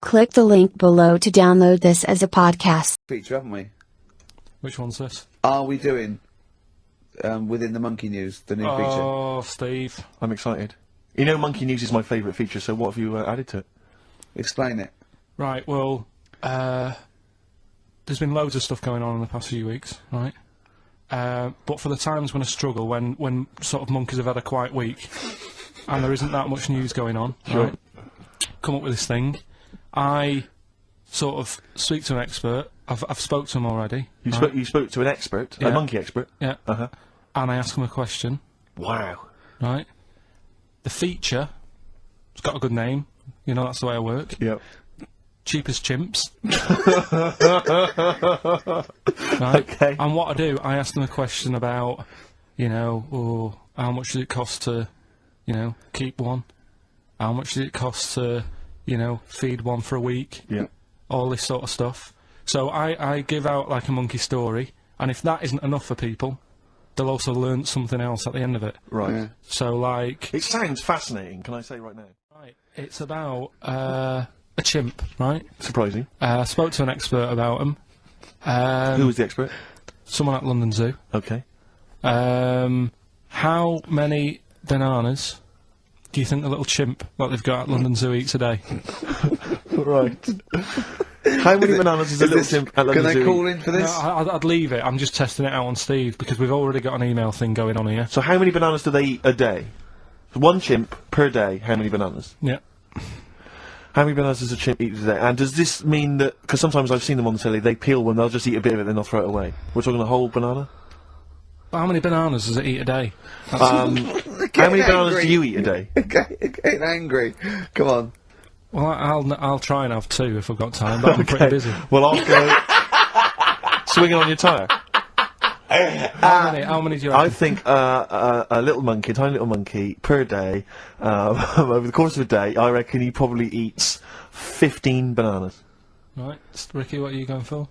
Click the link below to download this as a podcast. Feature, haven't we? Which one's this? Are we doing within the Monkey News, the new feature? Oh, Steve. I'm excited. You know Monkey News is my favourite feature, so what have you added to it? Explain it. Right, well, there's been loads of stuff going on in the past few weeks, right? But for the times when I struggle, when sort of monkeys have had a quiet week, and there isn't that much news going on, Sure. right? Come up with this thing. I sort of speak to an expert. I've spoke to him already. You spoke to an expert, Yeah. a monkey expert? Yeah. Uh-huh. And I ask him a question, Wow. right? The feature, it's got a good name, you know, that's the way I work. Yep. Cheapest chimps. Right? Okay. And what I do, I ask them a question about, you know, how much does it cost to, you know, keep one? How much does it cost to, you know, feed one for a week? Yeah. All this sort of stuff. So I give out like a monkey story, and if that isn't enough for people, they'll also learn something else at the end of it. Right. Yeah. So like, It sounds fascinating, can I say right now? right, it's about a chimp, right? Surprising. I spoke to an expert about them. Who was the expert? Someone at London Zoo. Okay. How many bananas do you think the little chimp that they've got at London Zoo eats a day? Right. How many bananas is a little chimp at London Can Zoo they call eat? in for No, this? I'd leave it. I'm just testing it out on Steve because we've already got an email thing going on here. So how many bananas do they eat a day? One chimp per day, how many bananas? Yeah. How many bananas does a chimp eat a day? And does this mean that... Because sometimes I've seen them on the telly, they peel one, they'll just eat a bit of it, then they'll throw it away. We're talking a whole banana? How many bananas does it eat a day? How many bananas do you eat a day? Getting angry. Come on. Well, I'll try and have 2 if I've got time, but I'm pretty busy. Well, I'll go... swinging on your tyre. How many do you I reckon? think a little monkey, a tiny little monkey, per day, over the course of a day, I reckon he probably eats 15 bananas. Right, Ricky, what are you going for?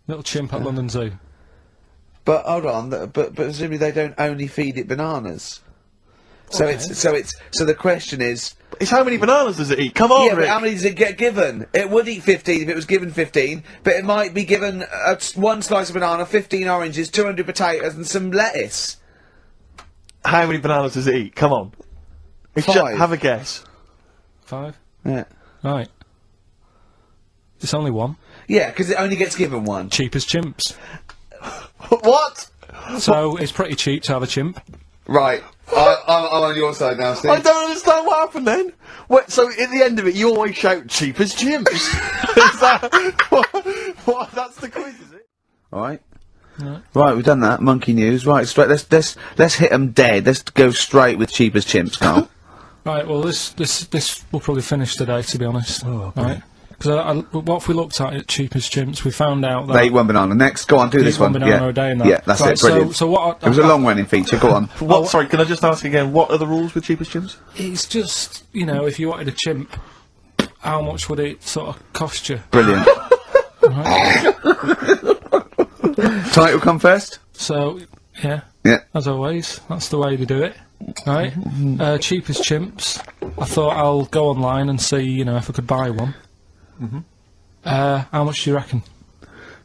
Little chimp at London Zoo. But hold on, but presumably they don't only feed it bananas. So Okay. so the question is, It's how many bananas does it eat? Come on, yeah, but Rick. how many does it get given? It would eat 15 if it was given 15, but it might be given one slice of banana, 15 oranges, 200 potatoes, and some lettuce. How many bananas does it eat? Come on. It's 5. have a guess. 5? Yeah. Right. It's only 1. Yeah, because it only gets given one. Cheap as chimps. What? So it's pretty cheap to have a chimp. Right. I'm on your side now, Steve. I don't understand what happened then. What, so at the end of it, you always shout cheap as chimps. Is that what? That's the quiz, is it? All right. Right, we've done that. Monkey news. Right, straight. Let's hit them dead. Let's go straight with cheap as chimps, Carl. Right, well, this will probably finish today, to be honest. Oh, right? Because what if we looked at cheap as chimps, we found out that... They eat one banana. Next, go on, do this one. banana Yeah, a day and that. yeah, that's Right, it. Brilliant. So what? It was a long-running feature. Go on. What? Sorry, can I just ask again? What are the rules with cheap as chimps? It's just, you know, if you wanted a chimp, how much would it sort of cost you? Brilliant. Right? Title come first. So, yeah, Yeah. as always, that's the way they do it. Right? Cheap as chimps. I thought I'll go online and see, you know, if I could buy one. How much do you reckon?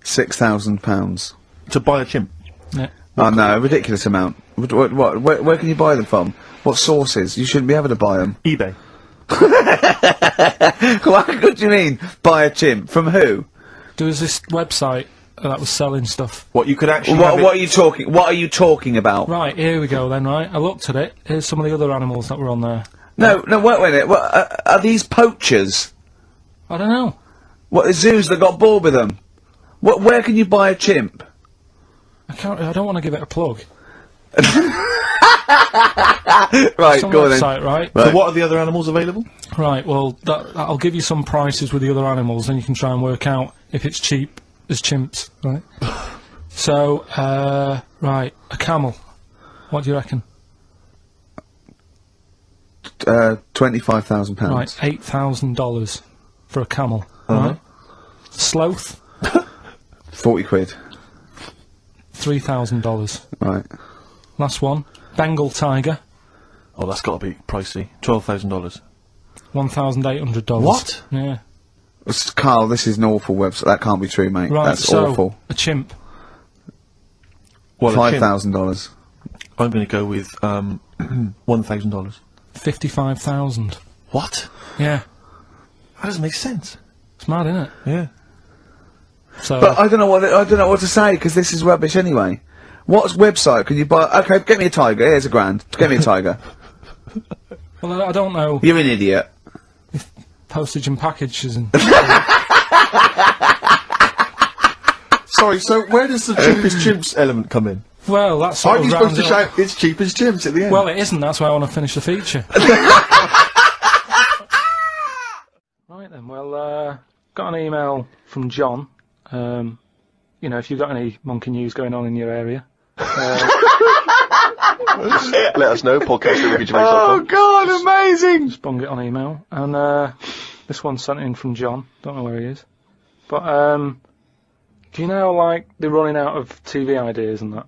£6,000. To buy a chimp? Yeah. Oh no, a ridiculous amount. What? Where can you buy them from? What sources? You shouldn't be able to buy them. eBay. What do you mean? Buy a chimp from who? There was this website that was selling stuff. What, you could actually What? have it- What are you talking? What are you talking about? Right, here we go then, right? I looked at it. Here's some of the other animals that were on there. No, wait a minute. What, are these poachers? I don't know. What, the zoos that got bored with them? What? Where can you buy a chimp? I don't want to give it a plug. Right, It's on go the on then. website, right? So what are the other animals available? Right, well, I'll give you some prices with the other animals, then you can try and work out if it's cheap as chimps, right? So, right, a camel. What do you reckon? £25,000. Right, $8,000 for a camel, right? Sloth, 40 quid. $3,000. Right. Last one, Bengal tiger, Oh, that's got to be pricey. $12,000. $1,800. What? Yeah. Karl, this is an awful website. That can't be true, mate. Right, That's so, awful. a chimp. Well, $5,000. I'm going to go with $1,000. $55,000. What? Yeah. That doesn't make sense. It's mad, isn't it? Yeah. So, But I don't know what to say because this is rubbish anyway. What website can you buy? Okay, get me a tiger. Here's $1,000. Get me a tiger. well, I don't know. You're an idiot. Postage and packages and... Sorry, so where does the cheapest chimps element come in? Well, that's sort Aren't of you supposed to rounds it up. shout, it's cheap as chimps at the end? Well, it isn't. That's why I want to finish the feature. Right then. Well, got an email from John. You know, if you've got any monkey news going on in your area, let us know. Podcast@RickieGervais.com. Oh God, amazing! just bung it on email. And this one's sent in from John. Don't know where he is. But do you know, like, they're running out of TV ideas and that?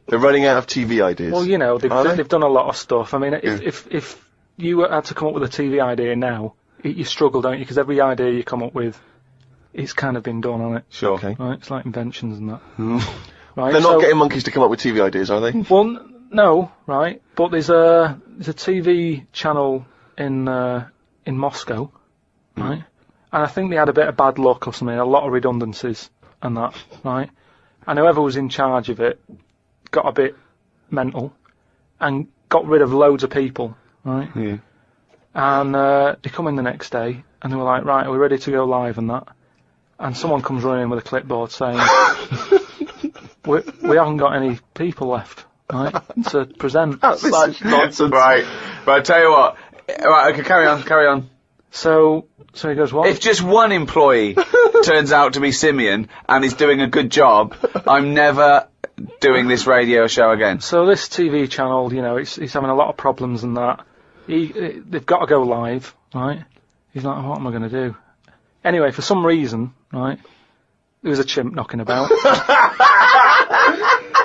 They're running out of TV ideas. Well, you know, Are they? they've done a lot of stuff. I mean, if you had to come up with a TV idea now, you struggle, don't you? Because every idea you come up with, it's kind of been done on it. Sure. Okay. Right? It's like inventions and that. Right? They're not getting monkeys to come up with TV ideas, are they? Well, no, right? But there's a TV channel in Moscow, right? And I think they had a bit of bad luck or something, a lot of redundancies and that, right? And whoever was in charge of it got a bit mental and got rid of loads of people, right? Yeah. And they come in the next day and they were like, right, are we ready to go live and that? And someone comes running in with a clipboard saying, we haven't got any people left, right, to present. That's such nonsense. Right, but I tell you what. Right, okay, carry on. So he goes, what? If just one employee turns out to be Simeon and is doing a good job, I'm never doing this radio show again. So this TV channel, you know, it's having a lot of problems and that. They've got to go live, right? He's like, what am I going to do? Anyway, for some reason, right, there was a chimp knocking about.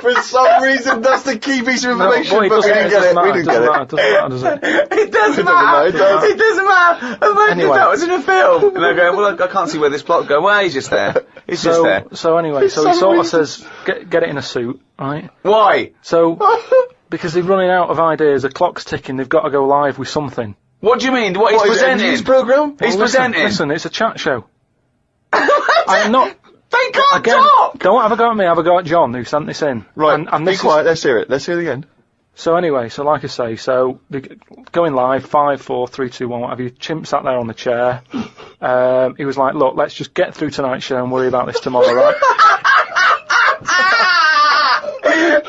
For some reason, that's the key piece of information, No, but we didn't get it. We didn't get it. It doesn't matter, does it? It doesn't matter. It doesn't matter. Imagine Anyway. if that was in a film. And I go, well, I can't see where this plot's going. Well, he's just there. He's just there. So anyway, so he sort of says, get it in a suit, right? Why? So, because they're running out of ideas, the clock's ticking, they've got to go live with something. What do you mean? What he's What, is it a presenting? news programme? He's Well, presenting. Listen, it's a chat show. I'm not... They can't Again, talk! don't have a go at me, have a go at John, who sent this in. Right, And be this is- quiet, let's hear it. Let's hear it again. So anyway, so like I say, so going live, 5, 4, 3, 2, 1, what have you? Chimp sat there on the chair. He was like, look, let's just get through tonight's show and worry about this tomorrow, right?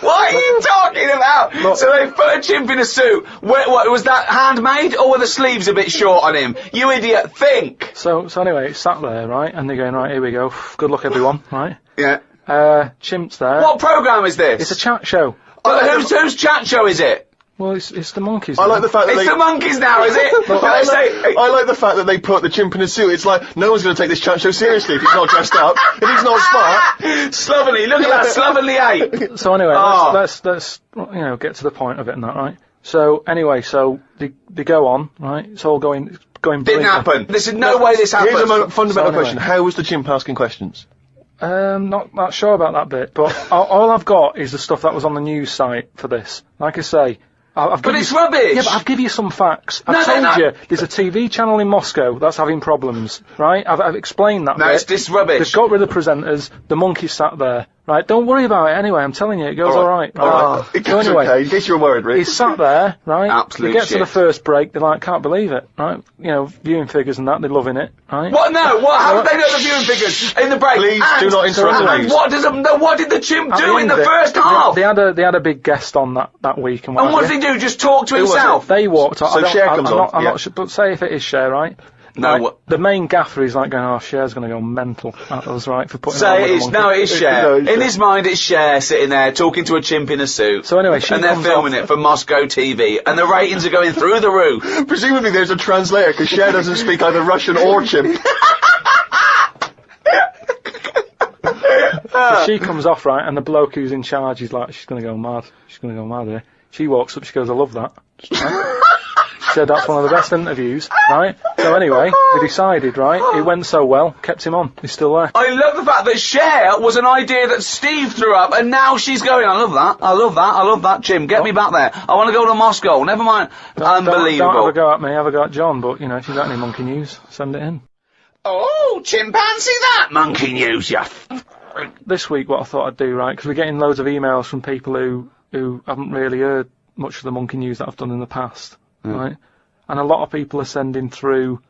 What are you talking about? Look. So they put a chimp in a suit. What was that handmade, or were the sleeves a bit short on him? You idiot! Think. So anyway, it's sat there, right? And they're going, right, here we go. Good luck, everyone, right? Yeah. Chimp's there. What programme is this? It's a chat show. But whose chat show is it? Well, it's the monkeys. I like the fact that It's the monkeys now, is it? I like the fact that they put the chimp in a suit. It's like, no one's going to take this chat show seriously if he's not dressed up, if he's not smart. Slovenly, look at that slovenly ape. So anyway, Oh. let's get to the point of it and that, right? So anyway, so they go on, right? It's all going Didn't brilliantly. happen. There's no way this happened. Here's a fundamental anyway. question. How was the chimp asking questions? Not sure about that bit, but all I've got is the stuff that was on the news site for this. Like I say, I've But given it's you, rubbish. Yeah, but I've given you some facts. No, I've no, told no. you there's a TV channel in Moscow that's having problems, right? I've explained that. No, bit. it's this rubbish. They've got rid of the presenters. The monkey sat there, right? Don't worry about it. Anyway, I'm telling you, it goes all right. It So goes anyway, okay, in case you were worried, Rick. he's sat there, right? Absolute They get to shit. the first break, they're like, can't believe it, right? You know, viewing figures and that, they're loving it, right? What? No. What? How did they know the viewing figures in the break? Please And- do not interrupt And me. what did the chimp At do in end the of it, first half? They had a big guest on that week, and what And what have did you. he do? Just talk to was it? himself? They walked on. So Cher comes on, I'm yeah. not sure, but say if it is Cher, right? No, Right, what- the main gaffer is like going, oh, Cher's going to go mental at us, right, for putting on Say with it is. the No, monkey. it is Cher. No, it's In Cher. his mind, it's Cher sitting there talking to a chimp in a suit. So anyway, she and they're comes filming off- it for Moscow TV, and the ratings are going through the roof. Presumably there's a translator, because Cher doesn't speak either Russian or chimp. So she comes off, right, and the bloke who's in charge is like, she's going to go mad. She's going to go mad here. She walks up, she goes, I love that. Right? He said that's one of the best interviews, right? So anyway, we decided, right, it went so well, kept him on, he's still there. I love the fact that Cher was an idea that Steve threw up, and now she's going, I love that, Jim, get me back there. I want to go to Moscow, never mind. Unbelievable. Don't have a go at me, have a go at John, but, if you've got any monkey news, send it in. Oh, chimpanzee that monkey news, yeah. This week, what I thought I'd do, right, because we're getting loads of emails from people who haven't really heard much of the monkey news that I've done in the past, right? And a lot of people are sending through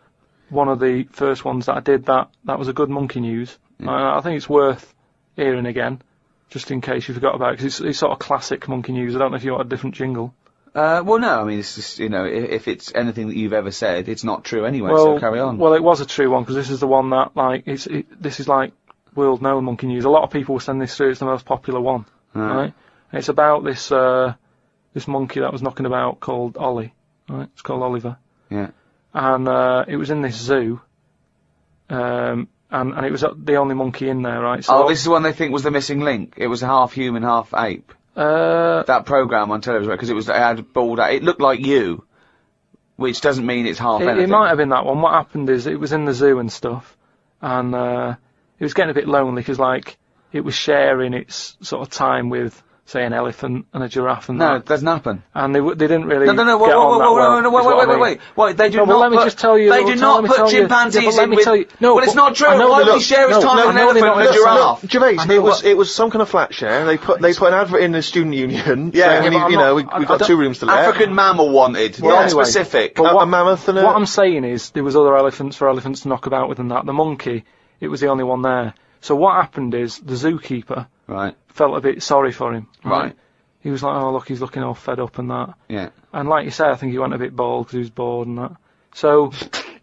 one of the first ones that I did that was a good monkey news. I think it's worth hearing again, just in case you forgot about it, because it's sort of classic monkey news. I don't know if you want a different jingle. Well, no, I mean, it's just, if it's anything that you've ever said, it's not true anyway, so carry on. Well, it was a true one, because this is the one that, like, this is like world-known monkey news. A lot of people will send this through, it's the most popular one, right? And it's about this monkey that was knocking about called Ollie, right? It's called Oliver. Yeah. And it was in this zoo, and it was the only monkey in there, right? So this is the one they think was the missing link. It was half human, half ape. That programme on television, because it had a bald, it looked like you, which doesn't mean it's half anything. It might have been that one. What happened is, it was in the zoo and stuff, and it was getting a bit lonely, because, like, it was sharing its sort of time with, say, an elephant and a giraffe and that. No, it doesn't happen. And they didn't really wait, they do not let me just tell you. They do not put chimpanzees in with... No, well, it's not true. Why would he share his time with an elephant and a giraffe? Gervais, it was some kind of flat share. They put an advert in the student union. Yeah, saying, we've got 2 rooms to let. African mammal wanted, not specific. A mammoth and what I'm saying is, there was other elephants for elephants to knock about with and that. The monkey, it was the only one there. So what happened is, the zookeeper felt a bit sorry for him. Right. He was like, oh, look, he's looking all fed up and that. Yeah. And like you say, I think he went a bit bald because he was bored and that. So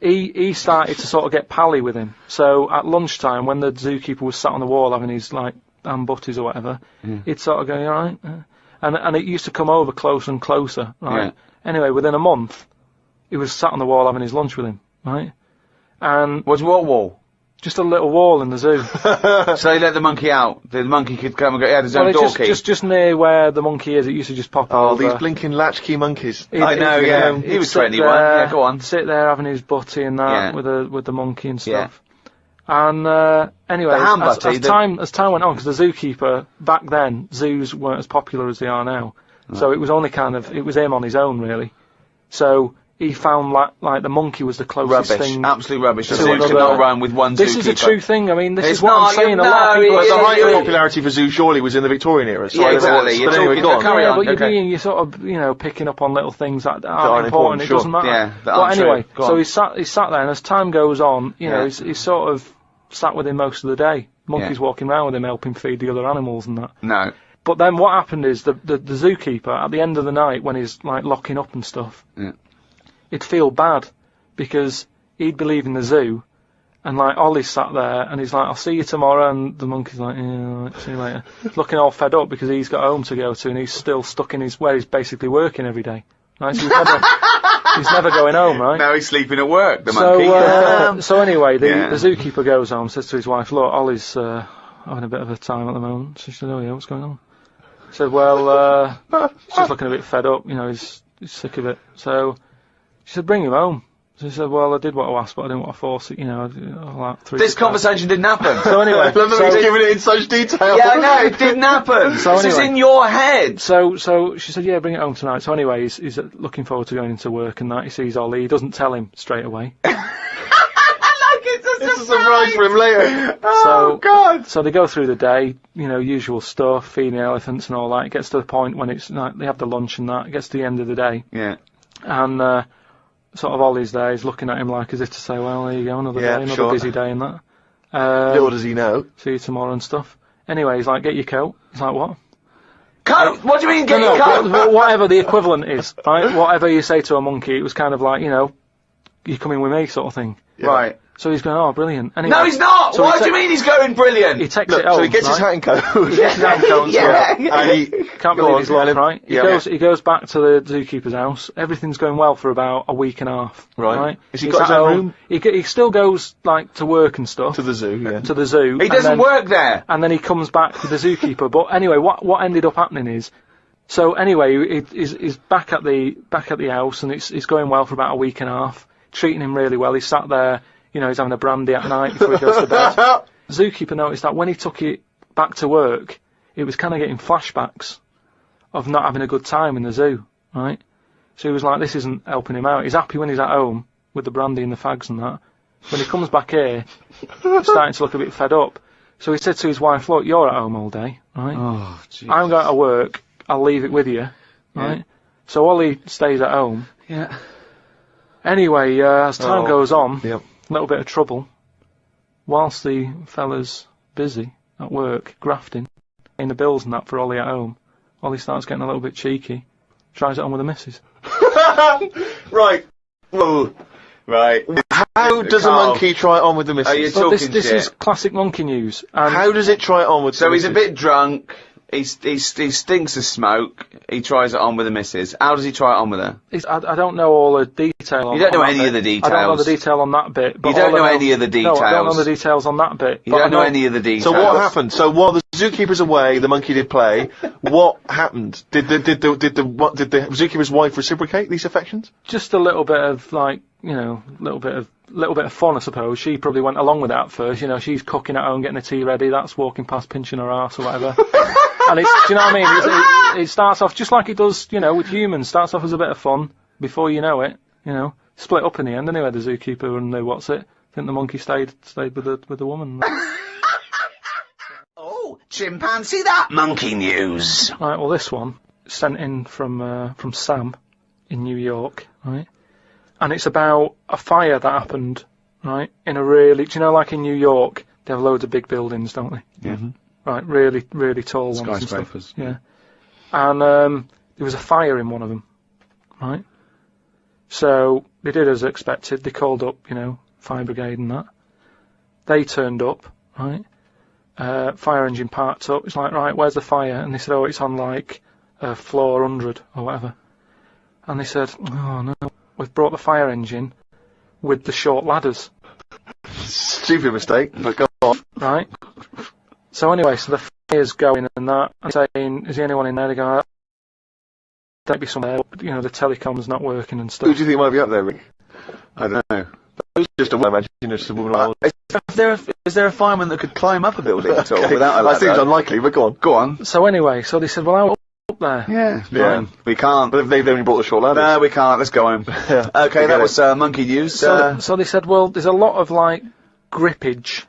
he started to sort of get pally with him. So at lunchtime, when the zookeeper was sat on the wall having his, like, ham butties or whatever, he'd sort of go, you all right? And it used to come over closer and closer, right? Yeah. Anyway, within a month, he was sat on the wall having his lunch with him, right? And... What wall? Just a little wall in the zoo. So he let the monkey out. The monkey could come and go. He had his own door key. Just near where the monkey is, it used to just pop over. Oh, these blinking latchkey monkeys. I know, yeah. He was 21. Yeah, go on. Sit there having his butty and that with the monkey and stuff. Yeah. And anyway, as time went on, because the zookeeper back then, zoos weren't as popular as they are now. Right. So it was only it was him on his own really. So he found like the monkey was the closest thing. Absolute rubbish. The zoo cannot run with one zookeeper. This is a true thing. I mean, this is what I'm saying. A lot of people. The height of popularity for zoo surely was in the Victorian era. So exactly. But anyway, go on. Carry on. But you're sort of, picking up on little things that aren't important. It doesn't matter. Yeah, but anyway, so he sat there, and as time goes on, he's sort of sat with him most of the day. Monkey's walking around with him, helping feed the other animals and that. No. But then what happened is the zookeeper at the end of the night, when he's like locking up and stuff. Yeah. He'd feel bad because he'd be leaving the zoo and like Ollie's sat there and he's like, I'll see you tomorrow, and the monkey's like, yeah, see you later. Looking all fed up because he's got home to go to and he's still stuck in where he's basically working every day. Right? So he's never going home, right? Now he's sleeping at work, the monkey. So anyway, the zookeeper goes home, says to his wife, look, Ollie's having a bit of a time at the moment. So she said, oh yeah, what's going on? He said, well, he's just looking a bit fed up, he's sick of it. So she said, bring him home. So he said, well, I did what I asked, but I didn't want to force it, This conversation didn't happen. So anyway. I love that he's giving it in such detail. Yeah, I know, it didn't happen. So this is in your head. So she said, yeah, bring it home tonight. So anyway, he's looking forward to going into work and that. He sees Ollie. He doesn't tell him straight away. It's a surprise for him later. Oh, God. So they go through the day, usual stuff, feeding the elephants and all that. It gets to the point when it's like, they have the lunch and that. It gets to the end of the day. Yeah. And, sort of Ollie's there, he's looking at him like as if to say, well, there you go, another day, another busy day and that. Little does he know. See you tomorrow and stuff. Anyway, he's like, get your coat. He's like, what? Coat? What do you mean, get your coat? Whatever the equivalent is, right? Whatever you say to a monkey, it was kind of like, you're coming with me sort of thing. Yeah. Right. So he's going, oh, brilliant. Anyway, no, he's not! So What do you mean he's going brilliant? He takes it home, so he gets his hat and coat. And he can't believe his luck, right? He goes back to the zookeeper's house. Everything's going well for about a week and a half. Right. Has he got his own room? He still goes, like, to work and stuff. To the zoo, yeah. To the zoo. He doesn't work there! And then he comes back with the zookeeper. But anyway, what ended up happening is, So anyway, he's back at the house, and it's going well for about a week and a half. Treating him really well. He's sat there, he's having a brandy at night before he goes to bed. Zookeeper noticed that when he took it back to work, it was kind of getting flashbacks of not having a good time in the zoo, right? So he was like, this isn't helping him out. He's happy when he's at home with the brandy and the fags and that. When he comes back here, he's starting to look a bit fed up. So he said to his wife, look, you're at home all day, right? Oh, jeez. I'm going to work. I'll leave it with you, right? Yeah. So Ollie stays at home. Yeah. Anyway, as time goes on, Yep. a little bit of trouble. Whilst the fella's busy at work, grafting, paying the bills and that for Ollie at home, Ollie starts getting a little bit cheeky, tries it on with the missus. Right. Well, Right. how does a Carl, monkey try it on with the missus? are you But this talking this shit? is classic monkey news. And How does it try it on with So the he's a missus? bit drunk. He stinks of smoke. He tries it on with the missus. How does he try it on with her? I don't know all the detail on You don't know on that any bit. of the I don't know details. the detail on that bit. But You don't all I know any of the No, I don't know details. the details on that bit. You but don't I know any of the details. So what happened? So while the zookeeper's away, the monkey did play. What happened? Did the zookeeper's wife reciprocate these affections? Just a little bit of little bit of fun, I suppose. She probably went along with that at first. She's cooking at home, getting the tea ready. That's walking past, pinching her arse or whatever. And do you know what I mean? It starts off just like it does, with humans. Starts off as a bit of fun. Before you know it, split up in the end. Anyway, the zookeeper and I think the monkey stayed with the woman. Oh, chimpanzee that monkey news. Right. Well, this one sent in from Sam in New York, right? And it's about a fire that happened, right? In a really, like in New York, they have loads of big buildings, don't they? Yeah. Right, really, really tall ones and stuff. Skyscrapers. Yeah. And there was a fire in one of them, right? So they did as expected. They called up, fire brigade and that. They turned up, right? Fire engine parked up. It's like, right, where's the fire? And they said, oh, it's on like floor 100 or whatever. And they said, oh no, we've brought the fire engine with the short ladders. Stupid mistake, but go on. Right. So anyway, so the fire's going and that, and saying, is there anyone in there? They go, there'd be somewhere, the telecom's not working and Who stuff. do you think might be up there, Rick? I don't know. Who's just a woman? Imagine just a woman. Is there a fireman that could climb up a building at all without a That ladder? seems unlikely, but go on. Go on. So anyway, so they said, well, up there. Yeah. We can't. But they've only brought the short ladders. No, we can't. Let's go home. Yeah. Okay, Forget that it. was monkey news. So they said, well, there's a lot of grippage.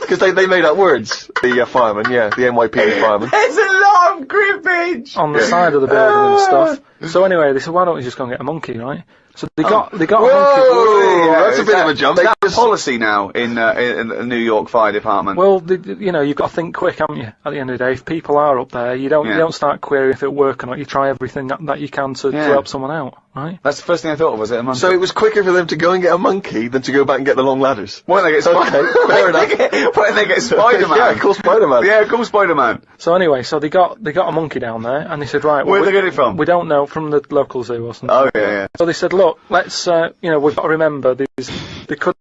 Because they made up words. The fireman, yeah, the NYPD fireman. There's a lot of grippage On the side of the building and stuff. So anyway, they said, why don't we just go and get a monkey, right? So they got a monkey. Whoa, that's a is bit that- of a jump. Is that a policy now in the New York Fire Department? Well, you've got to think quick, haven't you? At the end of the day, if people are up there, you don't start querying if it work or not. You try everything that you can to help someone out, right? That's the first thing I thought of, was it a monkey? So it was quicker for them to go and get a monkey than to go back and get the long ladders. Why don't they get Okay, fair enough. Why don't they get Spider-Man? Yeah, call Spider-Man. Yeah, call Spider-Man. So anyway, so they got a monkey down there, and they said, right, well, Where'd they get it from? we don't know, from the local zoo or something. Oh, yeah. So they said, look, let's, we've got to remember there could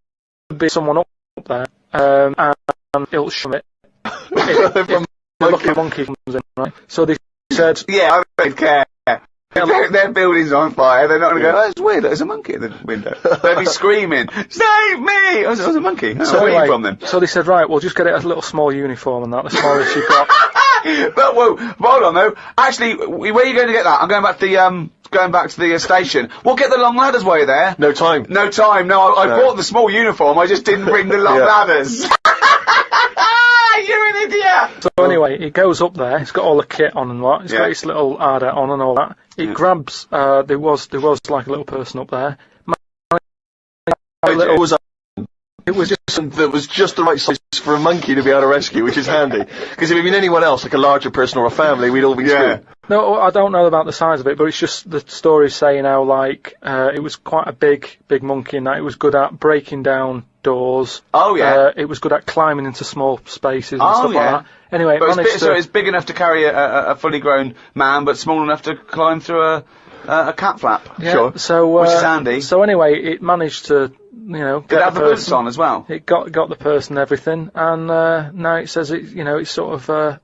be someone up there, and it'll show it. if the lucky monkey comes in, right? So they said, Yeah, I don't care. If their building's on fire, they're not going to go, oh, it's weird, there's a monkey at the window. They'll be screaming, save me! Oh, there's a monkey. so, Where are you anyway, from then? so they said, right, we'll just get it a little small uniform and that, the smallest you've got. But, whoa, hold on though. Actually, where are you going to get that? I'm going back to the station. We'll get the long ladders while you're there. No time. No time. No, I bought the small uniform. I just didn't bring the long Yeah. ladders. You're an idiot. So anyway, it goes up there. It's got all the kit on and what. It's got its little ardor on and all that. It grabs. There was like a little person up there. It was just the right size for a monkey to be able to rescue, which is handy. Because if it had been anyone else, like a larger person or a family, we'd all be screwed. No, I don't know about the size of it, but it's just the story's saying how it was quite a big monkey, and that it was good at breaking down doors. Oh yeah. It was good at climbing into small spaces and Oh, stuff yeah. like that. Anyway, But it managed so it's big enough to carry a fully grown man, but small enough to climb through a cat flap. yeah, Sure. So Which is handy. So anyway, it managed to Did get it have the the boots person. on as well? It got the person and everything, and now it says it's sort of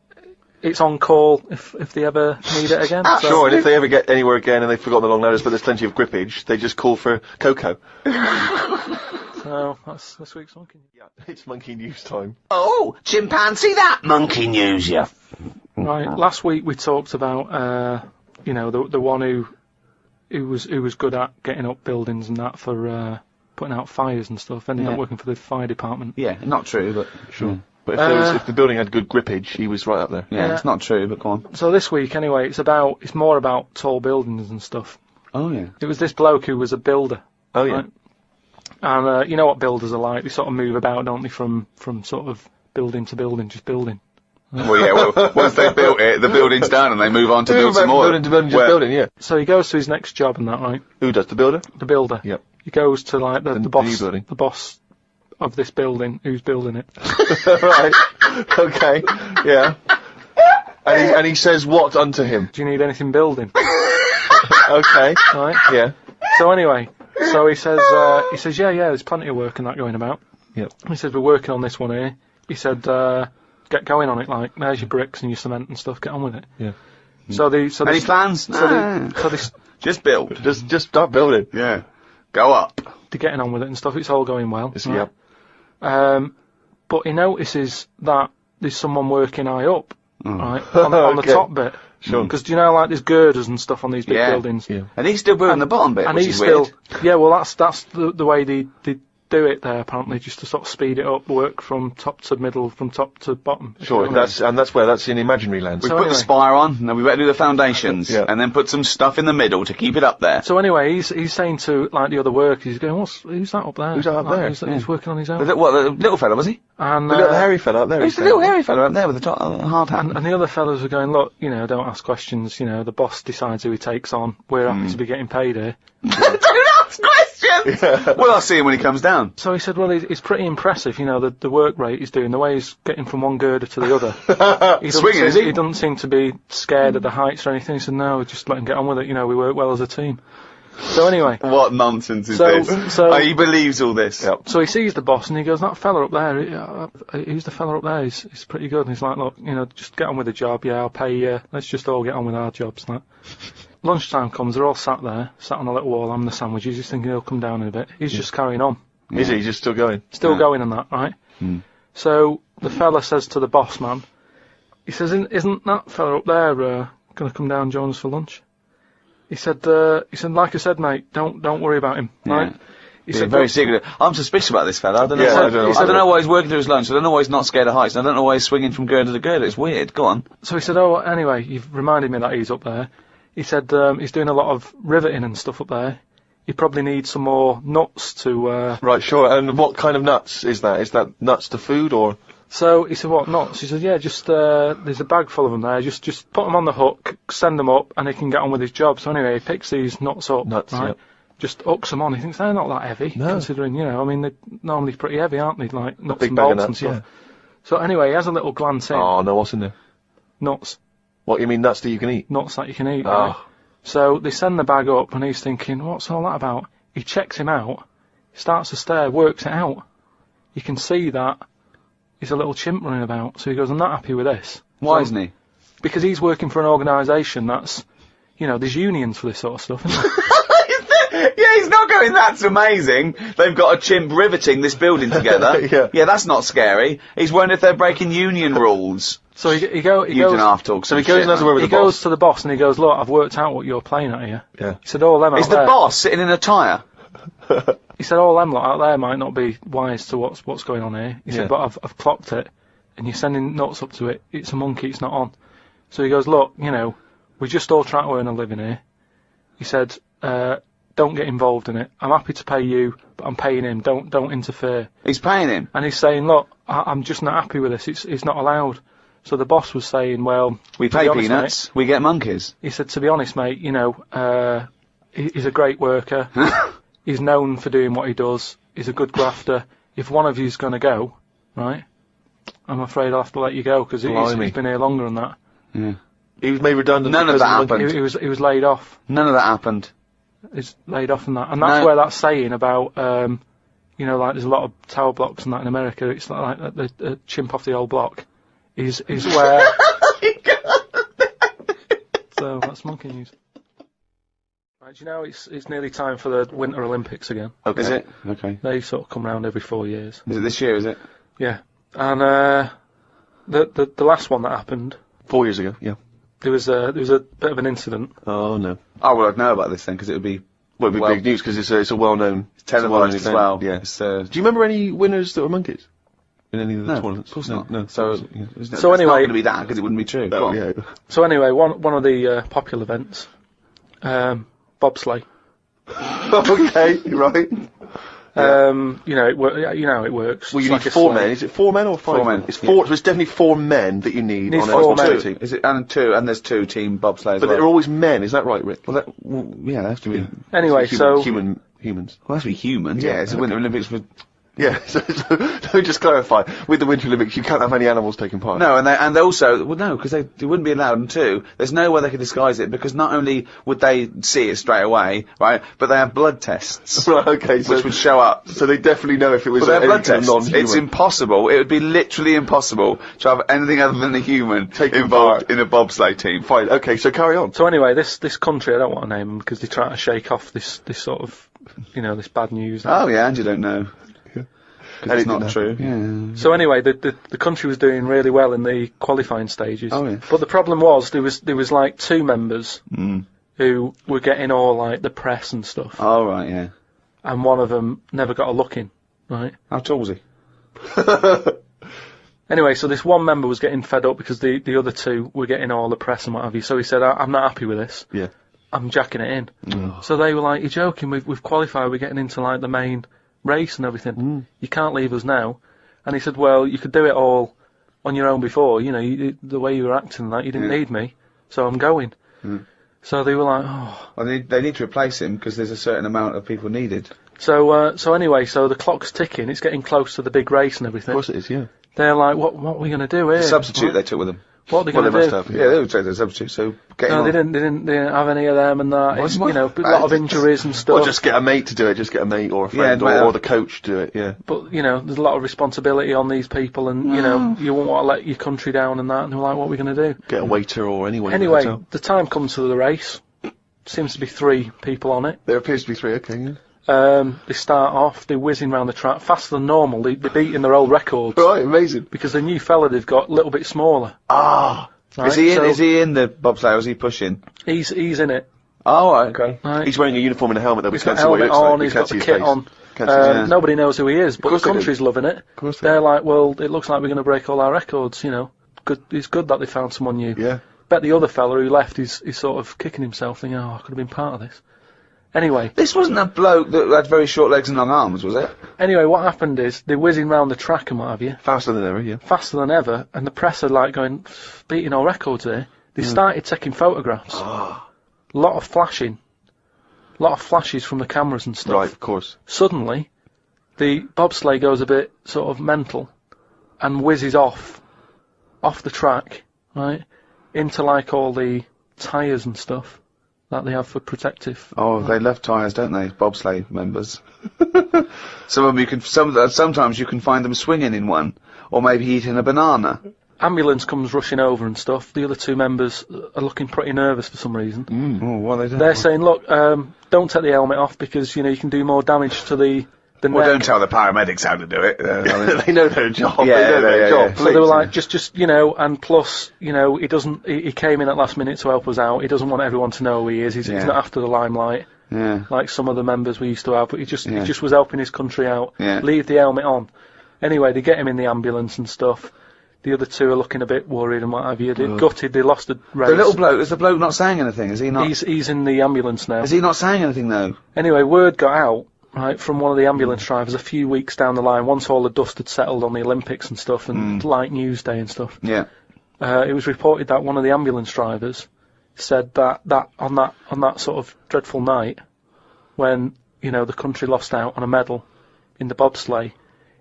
it's on call if they ever need it again. So. Sure, and if they ever get anywhere again and they've forgotten the long ladders, but there's plenty of grippage, they just call for Coco. So that's this week's monkey news. Yeah, it's monkey news time. Oh, chimpanzee that monkey news, yeah. Right, last week we talked about, the one who was good at getting up buildings and that for putting out fires and stuff, ended up working for the fire department. Yeah, not true, but... Sure. But if the building had good grippage, he was right up there. Yeah, it's not true, but go on. So this week, anyway, it's more about tall buildings and stuff. Oh, yeah. It was this bloke who was a builder. Oh, yeah. Right? And you know what builders are like? They sort of move about, don't they, from sort of building to building, just building. Well, yeah, once they've built it, the building's done and they move on to build some more. Building to building, just building, yeah. So he goes to his next job and that, right? Who does, the builder? The builder. Yep. He goes to, like, the boss, new building. the boss of this building, who's building it. Right. Okay. Yeah. And he says what unto him? Do you need anything building? Okay. Right? Yeah. So anyway, so he says, yeah, there's plenty of work and that going about. Yep. He says, we're working on this one here. He said, get going on it, like, there's your bricks and your cement and stuff, get on with it. Yeah. Any plans? Just build. Just start building. Yeah. Go up. They're getting on with it and stuff, it's all going well. Yeah. But he notices that there's someone working high up, right, on the top bit. Sure. Because do you know, like, there's girders and stuff on these big buildings. Yeah. And he's still building the bottom bit, And which he's is still, weird. yeah, well, that's the way they do it there, apparently, just to sort of speed it up, work from top to middle, from top to bottom. Sure, that's in imaginary land. We So put anyway. the spire on, now we better do the foundations, Yeah. and then put some stuff in the middle to keep it up there. So anyway, he's saying to, like, the other workers, he's going, who's that up there? Who's that up there? He's working on his own. The little fella, was he? And, The little hairy fella up there. He's the little hairy fella up there with the hard hat. and the other fellas are going, look, don't ask questions, the boss decides who he takes on, we're happy to be getting paid here. Don't ask questions! Yeah. Well, I'll see him when he comes down. So he said, well, it's pretty impressive, the work rate he's doing, the way he's getting from one girder to the other. Swinging, is he? He doesn't seem to be scared at the heights or anything. He said, no, just let him get on with it, we work well as a team. So anyway. What nonsense is this? So he believes all this. Yep. So he sees the boss and he goes, that fella up there, who's the fella up there? He's pretty good. And he's like, look, just get on with the job, I'll pay you, let's just all get on with our jobs. Like. Lunchtime comes, they're all sat on a little wall, having the sandwiches, he's thinking he'll come down in a bit. He's just carrying on. Is he just still going? Still going on that, right? So the fella says to the boss man, he says, isn't that fella up there going to come down and join us for lunch? He said, like I said, mate, don't worry about him, right? He said, very secretive. I'm suspicious about this fella. I don't know. Yeah, I don't know why he's working through his lunch. I don't know why he's not scared of heights. I don't know why he's swinging from girder to girder. It's weird. Go on. So he said, oh, anyway, you've reminded me that he's up there. He said he's doing a lot of riveting and stuff up there. He probably needs some more nuts to... Right, sure. And what kind of nuts is that? Is that nuts to food or...? So he said, what, nuts? He said, yeah, just, there's a bag full of them there. Just put them on the hook, send them up, and he can get on with his job. So anyway, he picks these nuts up, Nuts, right? yep. Just hooks them on. He thinks they're not that heavy, considering, they're normally pretty heavy, aren't they? Like nuts and bolts and stuff. Yeah. So anyway, he has a little glance in. Oh, no, what's in there? Nuts. What, you mean nuts that you can eat? Nuts that you can eat. Oh. Right? So they send the bag up, and he's thinking, what's all that about? He checks him out, starts to stare, works it out. You can see that he's a little chimp running about. So he goes, I'm not happy with this. Why isn't he? Because he's working for an organisation that's, there's unions for this sort of stuff, isn't there? Yeah, he's not going, that's amazing. They've got a chimp riveting this building together. Yeah, that's not scary. He's wondering if they're breaking union rules. So he You goes... can half talk. So he goes and has a word with He the boss. goes to the boss and he goes, look, I've worked out what you're playing at here. Yeah. He said, all them Is out the there... boss sitting in a tyre? He said, all them lot out there might not be wise to what's going on here. He said, but I've clocked it, and you're sending nuts up to it. It's a monkey, it's not on. So he goes, look, we're just all trying to earn a living here. He said, don't get involved in it. I'm happy to pay you, but I'm paying him. Don't interfere. He's paying him. And he's saying, look, I'm just not happy with this. It's not allowed. So the boss was saying, well... We to be pay honest, peanuts, mate, we get monkeys. he said, to be honest, mate, he's a great worker. He's known for doing what he does. He's a good grafter. If one of you's going to go, right, I'm afraid I'll have to let you go, because he's been here longer than that. Yeah. He was made redundant. None of because that the monkey- happened. He was laid off. None of that happened. He's laid off and that. And that's where that's saying about, like there's a lot of tower blocks and that in America. It's like the chimp off the old block is where... So that's monkey news. Right, do you know it's nearly time for the Winter Olympics again? Okay. Is it? Okay. They sort of come round every 4 years. Is it this year, is it? Yeah. And the last one that happened, 4 years ago, yeah. there was a bit of an incident. Oh, no. Oh, well, I'd know about this then, because it would be Well, it'd be big news because it's a well-known... televised as well. Yeah. It's, Do you remember any winners that were monkeys? In any of the No, tournaments? of course No, not. No. So, Yeah. it's So not anyway- going to be that, because it wouldn't be true. Go Oh, on. yeah. So anyway, one of the popular events, bobsleigh. Okay, right. You know, you know how it works. Well, It's you like need a 4 sleigh. men. Is it 4 men or 5 4 men, It's yeah. 4. So it's definitely 4 men that you need Needs on four a men. bobsleigh team. Is it, and there's 2 team bobsleigh as But well. they're always men. Is that right, Rick? Well, yeah, they have to be. Anyway, so humans. Well, they have to be humans. Yeah, Yeah, it's the okay. Winter Olympics for. Yeah. So just clarify. With the Winter Olympics, you can't have any animals taking part. No, and they also no, because they wouldn't be allowed. And 2, there's no way they could disguise it because not only would they see it straight away, right, but they have blood tests Right. Okay. So which would show up. So they definitely know if it was But they have any blood kind of tests. non-human. It's impossible. It would be literally impossible to have anything other than a human Taking involved part. in a bobsleigh team. Fine. Okay. So carry on. So anyway, this country, I don't want to name them because they try to shake off this sort of, you know, this bad news. Oh yeah, and you don't know. Because it's not Anything true. Yeah. So anyway, the country was doing really well in the qualifying stages. Oh, yeah. But the problem was there was like 2 members Mm. who were getting all like the press and stuff, Oh right, yeah. and one of them never got a look in. Right. How tall was he? Anyway, so this one member was getting fed up because the other 2 were getting all the press and what have you. So he said, I'm not happy with this. Yeah. I'm jacking it in. So they were like, you're joking, we've qualified, we're getting into like the main race and everything. You can't leave us now. And he said, well, you could do it all on your own before, you know, the way you were acting and that, you didn't need me, so I'm going. So they were like, oh. Well, they need to replace him because there's a certain amount of people needed. So anyway, so the clock's ticking, it's getting close to the big race and everything. Of course it is. Yeah. They're like, what are we going to do here? The substitute What? they took with them. What are they Well, going they to must do? have. Yeah, they would take the substitute. So get him No, on. they didn't have any of them and that. It's, you know, a lot of injuries and stuff. Or just get a mate to do it. Just get a mate or a friend Yeah, or the coach to do it. Yeah. But, you know, there's a lot of responsibility on these people and, you know, you won't want to let your country down and that. And they're like, what are we going to do? Get a waiter or anyone. Anyway, In the hotel. the time comes to the race. Seems to be 3 people on it. There appears to be 3. Okay. Yeah. They start off, they're whizzing around the track faster than normal. They're beating their old records Right. Amazing. because the new fella they've got a little bit smaller. Ah. Right? Is he in? So Is he in the bobsleigh? Or is he pushing? He's in it. Oh, right, okay. Right? He's wearing a uniform and a helmet. That we He's can't got see what he helmet looks like. on. We He's can't got see the his kit face. on. Can't see his face. Nobody knows who he is, but the course they do. country's loving it. Of course they They're do. like, well, it looks like we're going to break all our records. You know, good. It's good that they found someone new. Yeah. Bet the other fella who left, he's sort of kicking himself, thinking, oh, I could have been part of this. Anyway, This wasn't a bloke that had very short legs and long arms, was it? what happened is they're whizzing round the track and what have you, Faster than ever. Yeah. faster than ever, and the press are like going, beating all records here. They started taking photographs. Lot of flashing. Lot of flashes from the cameras and stuff. Right. Of course. Suddenly, the bobsleigh goes a bit sort of mental and whizzes off the track, right, into like all the tyres and stuff that they have for protective. Oh, they love tyres, don't they? Bobsleigh members. Some of them you can. Sometimes you can find them swinging in one, or maybe eating a banana. Ambulance comes rushing over and stuff. The other 2 members are looking pretty nervous for some reason. Oh, what are they doing? They're saying, look, don't take the helmet off because, you know, you can do more damage to the Well, neck. don't tell the paramedics how to do it. They know their job. Yeah, they know their yeah, job. yeah. So they were please. like, just you know, and plus, you know, he came in at last minute to help us out. He doesn't want everyone to know who he is. He's Yeah. not after the limelight Yeah. like some of the members we used to have. But he just Yeah. was helping his country out. Yeah. Leave the helmet on. Anyway, they get him in the ambulance and stuff. The other 2 are looking a bit worried and what have you. They're gutted. They lost the race. The little bloke. Is the bloke not saying anything? Is he not? He's in the ambulance now. Is he not saying anything though? Anyway, word got out, right, from one of the ambulance drivers a few weeks down the line, once all the dust had settled on the Olympics and stuff, and light news day and stuff. Yeah. It was reported that one of the ambulance drivers said that on that sort of dreadful night, when, you know, the country lost out on a medal in the bobsleigh,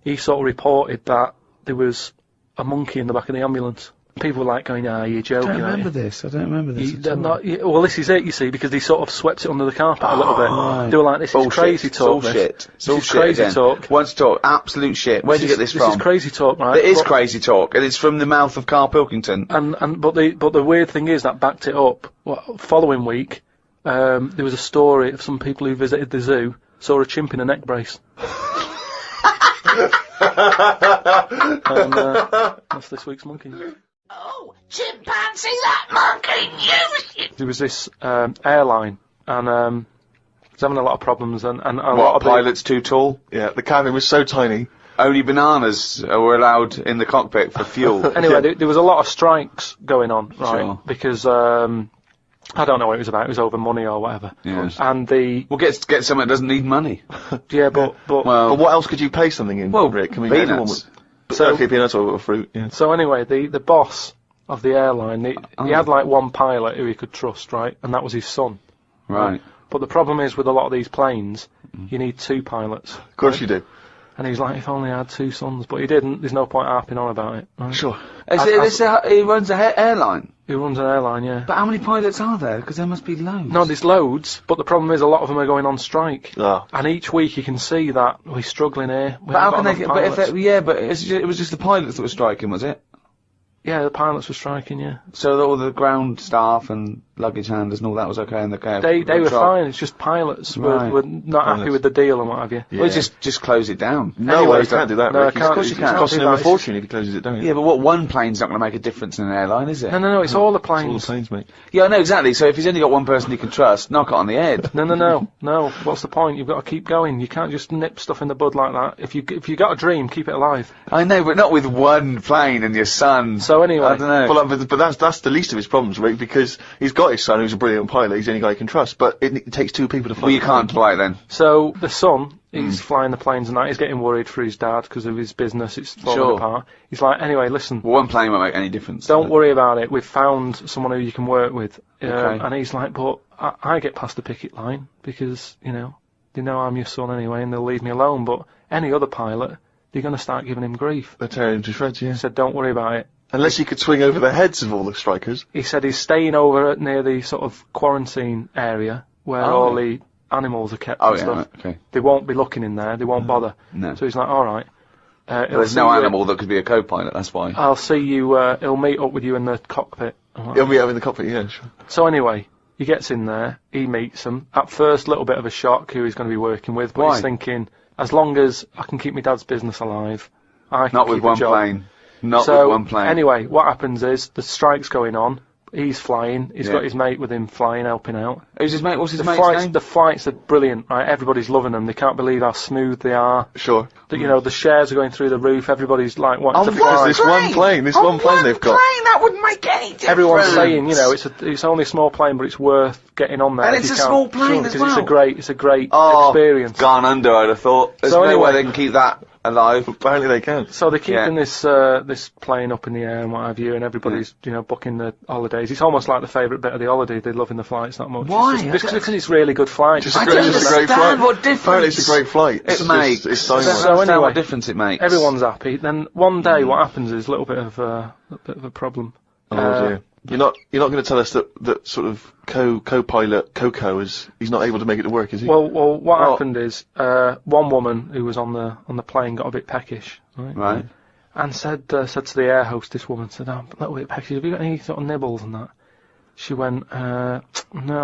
he sort of reported that there was a monkey in the back of the ambulance. people were like going, you're joking. I don't remember this. Well, this is it, you see, because they sort of swept it under the carpet a little bit. Right. They were like, this is crazy talk. Bullshit. This is crazy talk. Once talk, absolute shit. Where'd you get this from? This is crazy talk, right? It is crazy talk, and it's from the mouth of Karl Pilkington. But the weird thing is that backed it up. Following week, there was a story of some people who visited the zoo, saw a chimp in a neck brace. And that's this week's monkey. Oh, chimpanzee, that monkey music! There was this airline, and it's having a lot of problems, and a lot What, of pilot's too tall? Yeah, the cabin was so tiny. Only bananas were allowed in the cockpit for fuel. Anyway, there was a lot of strikes going on, right? Sure. Because I don't know what it was about. It was over money or whatever. Yes. And Well, get someone that doesn't need money. yeah, but But what else could you pay something in, Well, Rick? I mean, peanuts. everyone would... So- okay, peanuts or fruit, yeah. So anyway, the boss of the airline, he had like one pilot who he could trust, right? And that was his son. Right. But the problem is with a lot of these planes, you need two pilots. Of course you do. And he was like, if only I had two sons. But he didn't. There's no point harping on about it. Right? Sure. He runs an airline. He runs an airline, yeah. But how many pilots are there? Because there must be loads. No, there's loads, but the problem is a lot of them are going on strike. Ah. And each week you can see that we're struggling here. But how can they get... But it was just the pilots that were striking, was it? Yeah, the pilots were striking, yeah. So that all the ground staff and luggage handlers and all that was okay in the cab? They were fine, it's just pilots were not happy with the deal and what have you. Well, just close it down. No way, you can't do that, No, Rick. I can't. Of course you It's can't. costing him a fortune if he closes it down. Yeah, but what, one plane's not going to make a difference in an airline, is it? No, it's all the It's all the planes. planes, mate. Yeah, I know, exactly. So if he's only got one person he can trust, knock it on the head. No. What's the point? You've got to keep going. You can't just nip stuff in the bud like that. If you got a dream, keep it alive. I know, but not with one plane and your son. So anyway, I don't know. Well, but that's the least of his problems, Rick, because he's got his son who's a brilliant pilot, he's the only guy he can trust, but it takes two people to fly. Well, you can't fly then. So the son, he's flying the planes and that. He's getting worried for his dad because of his business. It's falling Sure. apart. He's like, anyway, listen, Well, one plane won't make any difference. don't worry about it. We've found someone who you can work with. Okay. And he's like, but I get past the picket line because, they know I'm your son anyway and they'll leave me alone. But any other pilot, they're going to start giving him grief. They're tearing him to shreds, yeah. He said, don't worry about it. Unless he could swing over the heads of all the strikers. He said he's staying over near the sort of quarantine area where all the animals are kept and yeah, stuff. right, okay. They won't be looking in there. They won't bother. No. So he's like, all right. There's no animal that could be a co-pilot, that's why. I'll see you. He'll meet up with you in the cockpit. He'll be out in the cockpit, yeah, sure. So anyway, he gets in there. He meets them. At first, a little bit of a shock who he's going to be working with, but Why? he's thinking, as long as I can keep my dad's business alive, I can Not keep with a one job. plane. Not So, with one plane. anyway, what happens is the strike's going on. He's flying. He's Yeah. got his mate with him flying, helping out. Who's his mate? What's his The mate's flights, name? the flights are brilliant, right? Everybody's loving them. They can't believe how smooth they are. Sure. The shares are going through the roof. Everybody's like wanting to Because fly. this one plane they've got. That wouldn't make any difference. Everyone's saying, it's only a small plane, but it's worth getting on there. And if it's you a can. small plane as because well. it's a great Oh, experience. gone under, I'd have thought. There's So no anyway- way they can keep that alive. Apparently they can. So they're keeping Yeah. this plane up in the air and what have you, and everybody's booking the holidays. It's almost like the favourite bit of the holiday. They're loving the flights that much. Why? It's just because it's really good flights. Just a I great, don't it's a great understand flight. what difference Apparently it's a great flight. it makes. It's I don't dynamite. So understand anyway, what difference it makes. Everyone's happy. Then one day, what happens is a little bit of a problem. Oh dear. You're not going to tell us that sort of co-pilot Coco he's not able to make it to work, is he? Well, what happened is one woman who was on the plane got a bit peckish, right? Right. And said to the air hostess woman, said, "I'm a little bit peckish. Have you got any sort of nibbles and that?" She went, "No,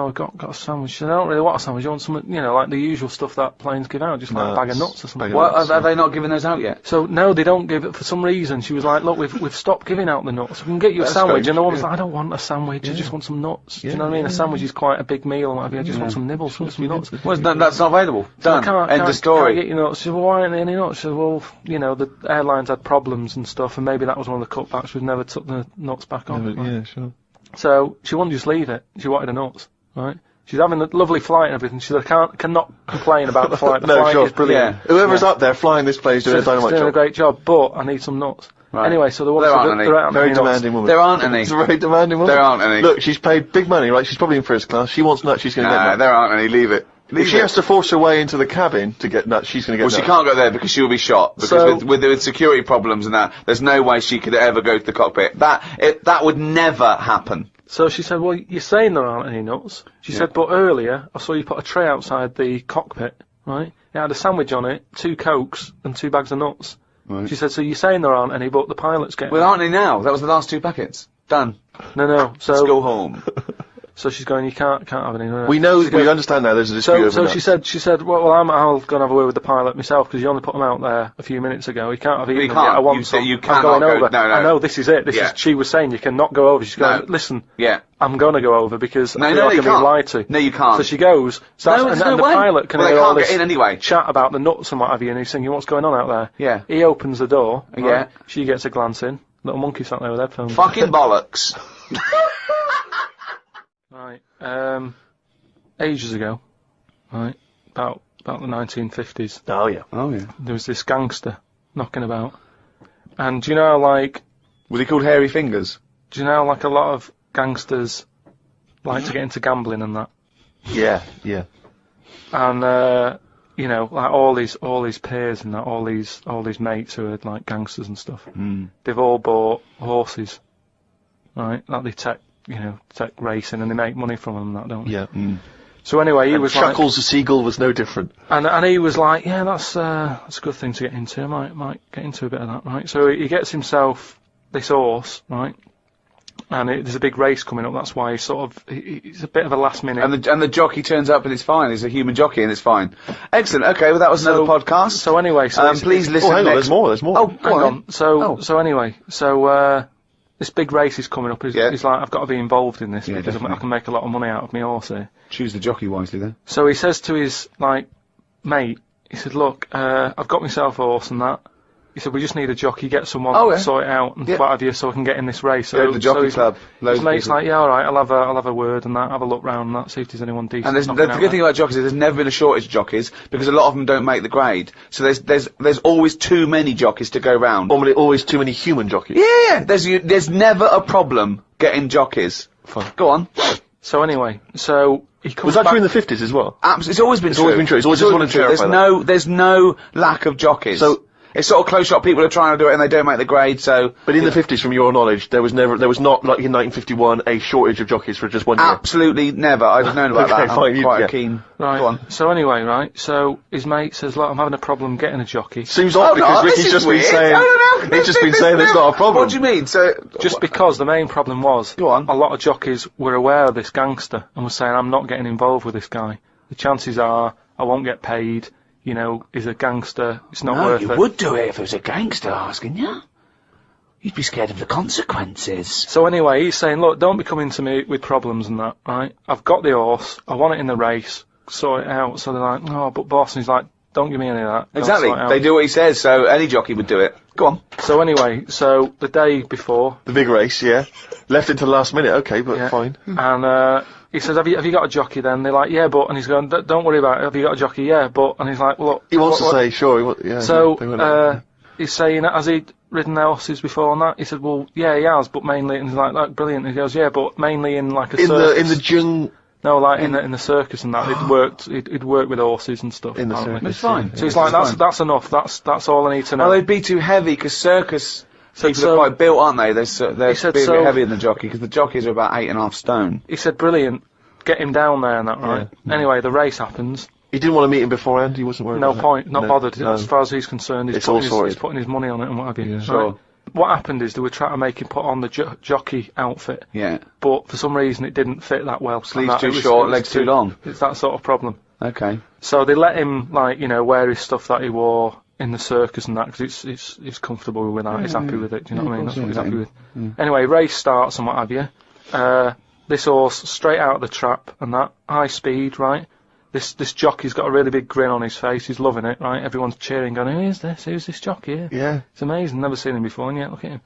I got a sandwich." She said, "I don't really want a sandwich. You want something, like the usual stuff that planes give out, just like a bag of nuts or something." What, have they not given those out yet? So no, they don't give it for some reason. She was like, "Look, we've stopped giving out the nuts. We can get you a That's sandwich." strange, And the woman was yeah. like, "I don't want a sandwich. I just want some nuts." Do you know what I mean? yeah, A sandwich is quite a big meal and whatever. I just want some nibbles, want some nuts. Well, that's not available. Done. End of Can't story. get your nuts. She said, "Well, why aren't there any nuts?" She said, "Well, the airlines had problems and stuff, and maybe that was one of the cutbacks. We've never took the nuts back on." Yeah, sure. So she wouldn't just leave it. She wanted the nuts, right? She's having a lovely flight and everything. She said, "I cannot complain about the flight. The No, flight sure. is brilliant. Yeah. Whoever's up there flying this plane is doing a She's dynamite doing a job. great job, but I need some nuts." Right. Anyway, so the woman There said aren't any. there aren't Very any nuts. demanding woman. There aren't any. It's a very demanding woman. There aren't any. Look, she's paid big money, right? She's probably in first class. She wants nuts, she's going to get Nah, nuts. there aren't any. Leave it. If she has to force her way into the cabin to get nuts, she's going to get nuts. Well, she can't go there because she'll be shot. Because with security problems and that, there's no way she could ever go to the cockpit. That would never happen. So she said, well, you're saying there aren't any nuts. She said, but earlier, I saw you put a tray outside the cockpit, right? It had a sandwich on it, 2 Cokes, and 2 bags of nuts. Right. She said, so you're saying there aren't any, but the pilot's getting Well, aren't they now? That was the last 2 packets. Done. No, so... Let's go home. So she's going, you can't have any. No. We understand now there's a dispute over So nuts. she said, well, I'll go and have a word with the pilot myself, because you only put them out there a few minutes ago. He can't have eaten them yet. I want some. You I'm cannot going go, over. no. I know, this is it. She was saying you cannot go over. She's going, listen, I'm going to go over because I feel like I'm being lied to. No, you can't. So she goes, and the pilot can hear all this get in anyway. chat about the nuts and what have you, and he's thinking, what's going on out there? Yeah. He opens the door. Yeah. Right? She gets a glance in. Little monkey sat there with headphones. Fucking bollocks. Right. Ages ago, right, about the 1950s. Oh yeah. There was this gangster knocking about, and do you know, like, Was he called Hairy Fingers? do you know, like, a lot of gangsters like to get into gambling and that, Yeah. and you know, like all these peers and that, all these mates who are like gangsters and stuff. They've all bought horses, right? Like they take racing and they make money from them and that, don't they? Yeah. So anyway, he was Chuckles the seagull was no different. and he was like, yeah, that's a good thing to get into. I might get into a bit of that, right? So he gets himself this horse, right? And there's a big race coming up. That's why he's he's a bit of a last minute. And the jockey turns up and it's fine. He's a human jockey and it's fine. Excellent. Okay, well that was another podcast. So anyway, please listen. Hang on, next. there's more. Oh, hang on. So anyway, this big race is coming up. He's like, I've got to be involved in this because definitely. I can make a lot of money out of my horse here. Choose the jockey wisely then. So he says to his mate, he said, look, I've got myself a horse and that. He said, we just need a jockey, get someone to sort it out and what have you, so I can get in this race. Go to the jockey club. His mate's like, yeah, all right, I'll have a word and that, have a look round and that, see if there's anyone decent. And the good thing about jockeys is there's never been a shortage of jockeys because a lot of them don't make the grade. So there's always too many jockeys to go round. Always too many human jockeys. Yeah. There's never a problem getting jockeys. Fine. Go on. So anyway, he comes Was that back. true in the 50s as well? Absolutely, it's always been true. always been true. It's always just wanted to clarify that. There's no lack of jockeys. So it's sort of close shot. People are trying to do it and they don't make the grade. So, but in the 50s, from your knowledge, there was not like in 1951 a shortage of jockeys for just 1 year. Absolutely never. I've known about Okay, that. fine, I'm quite keen. Right. Go on. So anyway, right. So his mate says, look, I'm having a problem getting a jockey. Seems odd because this Ricky's is just weird. been saying he's just been saying there's not a problem. What do you mean? So Just because the main problem was, Go on. a lot of jockeys were aware of this gangster and were saying, I'm not getting involved with this guy. The chances are I won't get paid. You know, he's a gangster. It's not worth it. You would do it if it was a gangster asking you. You'd be scared of the consequences. So anyway, he's saying, look, don't be coming to me with problems and that, right? I've got the horse. I want it in the race. Sort it out. So they're like, oh, but boss. And he's like, don't give me any of that. Don't exactly, sort it out. they do what he says. So any jockey would do it. Go on. So anyway, so the day before, The big race, yeah. Left it to the last minute, okay, but yeah, fine. and he says, have you got a jockey then? They're like, yeah, but, and he's going, don't worry about it, have you got a jockey? Yeah, but, and he's like, well, look. He wants what- to say, sure, yeah. So, they went like- he's saying, has he ridden their horses before and that? He said, well, yeah, he has, but mainly, and he's like, brilliant. And he goes, yeah, but mainly in like a circus. in the jung... No, like in the circus and that. He'd worked with horses and stuff. In the apparently. circus, It's fine. So he's like, that's enough. That's all I need to know. Well, they'd be too heavy because circus people so- are quite built, aren't they? They're said a bit so- heavier than the jockey because the jockeys are about 8.5 stone. He said, brilliant. Get him down there and that, right? Yeah. Anyway, the race happens. He didn't want to meet him beforehand, he wasn't worried No about point, that. not No, bothered. no. As far as he's concerned, It's all sorted. he's putting his money on it and what have you. Yeah. Right? Sure. What happened is they were trying to make him put on the jockey outfit, Yeah. but for some reason it didn't fit that well. Sleeves And that- too it was- short, it was legs too long. It's that sort of problem. Okay. So they let him, like, you know, wear his stuff that he wore in the circus and that, because it's comfortable with that, he's happy with it, do you know what I mean? That's what he's happy with. Anyway, race starts and what have you. This horse, straight out of the trap and that, high speed, right? This jockey's got a really big grin on his face, he's loving it, right? Everyone's cheering, going, who's this jockey? Yeah. It's amazing, never seen him before, and yet, look at him.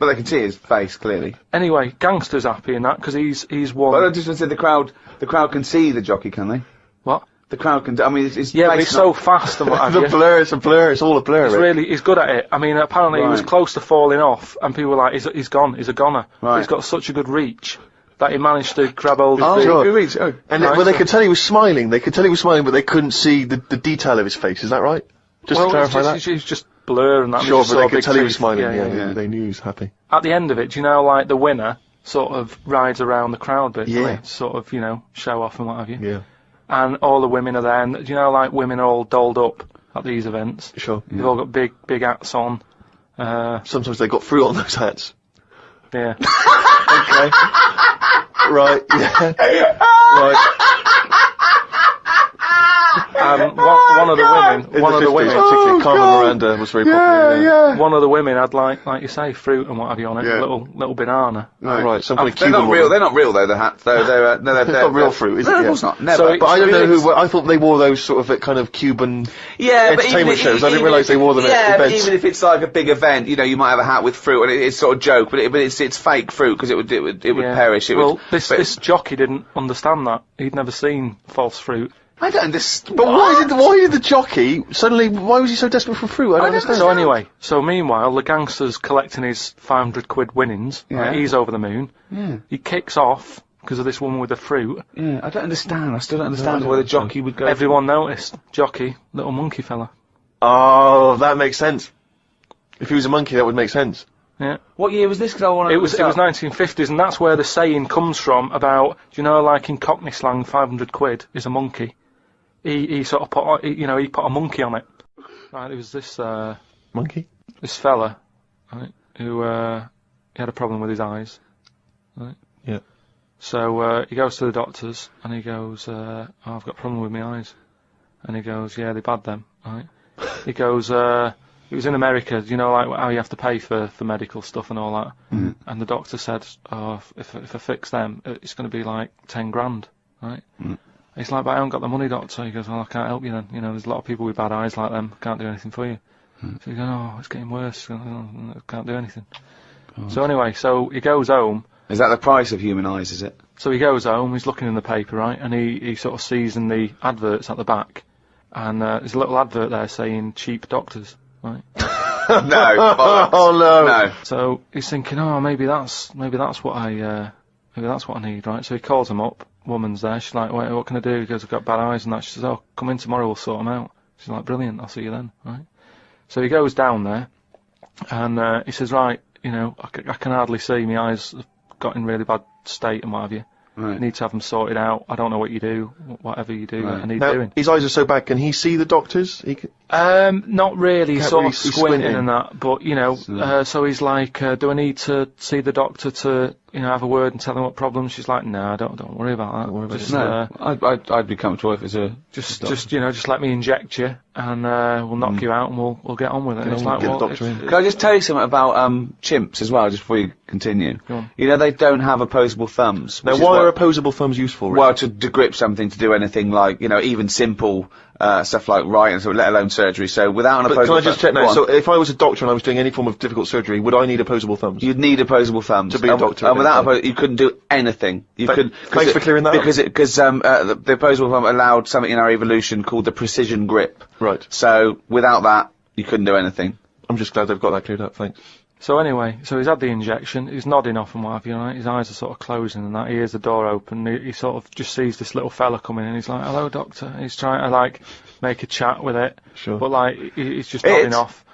But they can see his face clearly. Anyway, Gangster's happy in that, because he's won. But I just want to say the crowd can see the jockey, can they? What? The crowd can. I mean, it's Yeah, but face he's not- so fast and what have you. It's a blur, it's all a blur. Rick. He's good at it. I mean, apparently he was Right. close to falling off, and people were like, he's gone, he's a goner. But Right. he's got such a good reach that he managed to grab hold of. Sure. And well, they could tell he was smiling. They could tell he was smiling, but they couldn't see the detail of his face. Is that right? Just to clarify that. He's just blur and that. Sure, but they could tell he was teeth. smiling. Yeah. They knew he was happy. At the end of it, do you know, like the winner sort of rides around the crowd bit, Yeah. right? Sort of, you know, show off and what have you. Yeah. And all the women are there, and do you know, like women are all dolled up at these events. Sure. They've all got big hats on. Sometimes they got fruit on those hats. Yeah. Okay. Right. Yeah. Right. One of the women, particularly Carmen Miranda, was very popular. one of the women had like you say, fruit and what have you on it, Yeah. little banana. Right. Some kind of They're Cuban not real. woman. They're not real though. The hats though. They're not real fruit, is it? No, of Yeah. course not. Never. So But I don't know really- who. I thought they wore those sort of at kind of Cuban Yeah, but entertainment shows. I didn't realise they wore them at Yeah, but events. even if it's like a big event, you know, you might have a hat with fruit, and it's sort of joke, but it's fake fruit because it would perish. This jockey didn't understand that. He'd never seen false fruit. I don't understand. But why did the jockey suddenly? Why was he so desperate for fruit? I don't understand. So anyway, meanwhile, the gangster's collecting his 500 quid winnings. Yeah. Right, he's over the moon. Yeah. He kicks off because of this woman with the fruit. Yeah, I don't understand. I still don't understand why the jockey would go. Everyone noticed. Jockey, little monkey fella. Oh, that makes sense. If he was a monkey, that would make sense. Yeah. What year was this? Because I want to. It was 1950s, and that's where the saying comes from about, do you know, like in Cockney slang, 500 quid is a monkey. He sort of put, he put a monkey on it. Right, there was this Monkey? this fella, right, who he had a problem with his eyes, right? Yeah. So he goes to the doctors and he goes, I've got a problem with my eyes, and he goes, yeah, they're bad then, right? He goes, it was in America, you know, like how you have to pay for medical stuff and all that, and the doctor said, oh, if I fix them, it's going to be like 10 grand, right? He's like, but I haven't got the money, doctor. He goes, well, I can't help you then. You know, there's a lot of people with bad eyes like them. Can't do anything for you. So he's going, oh, it's getting worse. He goes, oh, I can't do anything. So anyway, so he goes home. Is that the price of human eyes? Is it? So he goes home. He's looking in the paper, right? And he sort of sees in the adverts at the back, and there's a little advert there saying cheap doctors, right? No. Oh no. No. So he's thinking, oh, maybe that's what I need, right? So he calls him up. Woman's there. She's like, wait, what can I do? He goes, I've got bad eyes and that. She says, oh, come in tomorrow, we'll sort them out. She's like, brilliant, I'll see you then, right? So he goes down there, and he says, right, you know, I can hardly see, my eyes have got in really bad state and what have you. Right. I need to have them sorted out. I don't know what you do, whatever you do, I need Now, doing. his eyes are so bad. Can he see the doctors? Not really, Can't sort really of see squinting squinting. and that, but, you know, so he's like, do I need to see the doctor to, you know, have a word and tell him what problems? She's like, no, don't worry about that. Just, No. I'd be comfortable if it's a. just you know, just let me inject you, and we'll knock you out, and we'll get on with it. And it's like, get the well, doctor in. Can I just tell you something about chimps as well, just before you continue? Go on. You know, they don't have opposable thumbs. Now, which is why what- are opposable thumbs useful? Well, to grip something, to do anything like, you know, even simple stuff like writing, so let alone surgery. So without an But opposable can I just thumb- check now? Go on. So if I was a doctor and I was doing any form of difficult surgery, would I need opposable thumbs? You'd need opposable thumbs To be a doctor, and without okay. you couldn't do anything. Thanks for clearing that up. Because the opposable thumb allowed something in our evolution called the precision grip. Right. So without that, you couldn't do anything. I'm just glad they've got that cleared up. Thanks. So anyway, so he's had the injection, he's nodding off and what have you, right? His eyes are sort of closing and that, he hears the door open, he sort of just sees this little fella coming in, he's like, hello doctor, he's trying to like, make a chat with it, Sure. but like, he's just nodding off.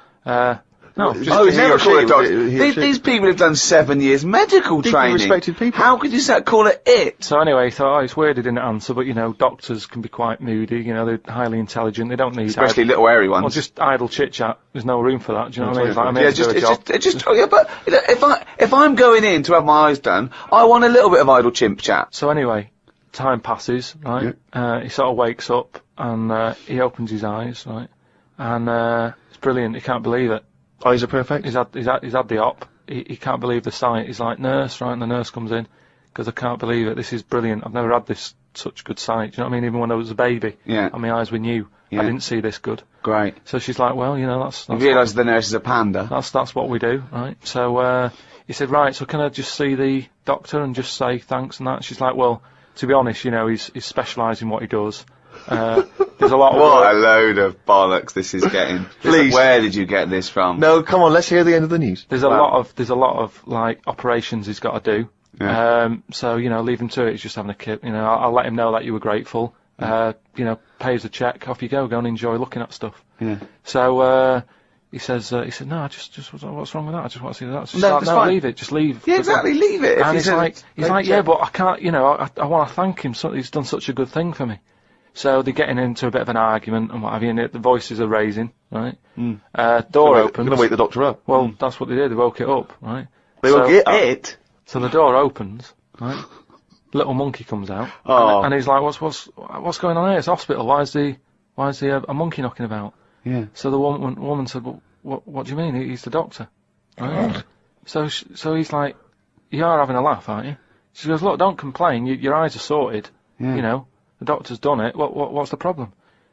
No, just, Oh, he never or call she, it doctor. he or she. These people have done 7 years medical Deeply training. respected people. How could you call it it? So anyway, he thought, oh, it's weird he didn't answer, but you know, doctors can be quite moody, you know, they're highly intelligent, they don't need Especially little hairy ones. well, just idle chit-chat, there's no room for that, do you know what I mean? It's like, I'm here Yeah, to do a job. but you know, if I'm going in to have my eyes done, I want a little bit of idle chimp chat. So anyway, time passes, right? He sort of wakes up and he opens his eyes, right? And it's brilliant. He can't believe it. Eyes are perfect. He's had the op. He can't believe the sight. He's like, nurse, right? And the nurse comes in because I can't believe it. This is brilliant. I've never had this such good sight. Do you know what I mean? Even when I was a baby, Yeah. and my eyes were new, Yeah. I didn't see this good. Great. So she's like, well, you know, that's You realise the nurse is a panda. that's what we do, right? So he said, right, so can I just see the doctor and just say thanks and that? She's like, well, to be honest, you know, he's specialised in what he does. There's a lot of What a work. load of bollocks this is getting. Please. Where did you get this from? No, come on, let's hear the end of the news. There's a lot of like operations he's got to do. Yeah. So, you know, leave him to it. He's just having a kip. You know, I'll let him know that you were grateful. You know, pay us a check. Off you go. Go and enjoy looking at stuff. Yeah. So, he said, no, I just what's wrong with that? I just want to see that. Just No, it's fine. leave it. Just leave. Yeah, exactly. Leave it. And he's like, yeah, but I can't. You know, I want to thank him. So he's done such a good thing for me. So they're getting into a bit of an argument and what have you, and the voices are raising, right? Door opens. They're going to wake the doctor up. Well, that's what they did. They woke it up, right? They woke it? So the door opens, right? Little monkey comes out, and he's like, "What's going on here? It's a hospital. Why is there a monkey knocking about?" Yeah. So the woman said, "Well, what do you mean? He's the doctor." Right? So he's like, "You are having a laugh, aren't you?" She goes, "Look, don't complain. Your eyes are sorted. Yeah. You know, the doctor's done it. What's the problem?"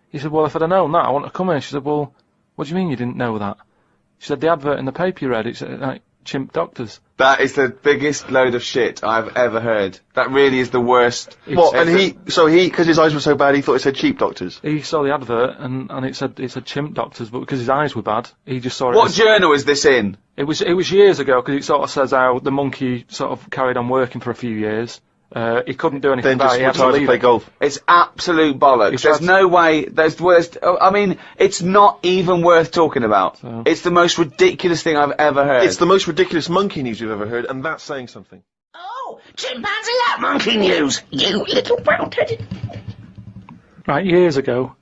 He said, "Well, if I'd have known that, I wouldn't have come here." She said, "Well, what do you mean you didn't know that?" She said, "The advert in the paper you read, it's like chimp doctors." That is the biggest load of shit I've ever heard. That really is the worst. What? And because his eyes were so bad, he thought it said cheap doctors. He saw the advert and it said chimp doctors, but because his eyes were bad, he just saw it. What journal is this in? It was years ago, because it sort of says how the monkey sort of carried on working for a few years. He couldn't do anything Then about just it. He had to retired to leave play it. golf. It's absolute bollocks. There's no way. I mean, it's not even worth talking about. So. It's the most ridiculous thing I've ever heard. It's the most ridiculous monkey news you've ever heard, and that's saying something. Oh, chimpanzee that monkey news, you little brown-headed... Right, years ago,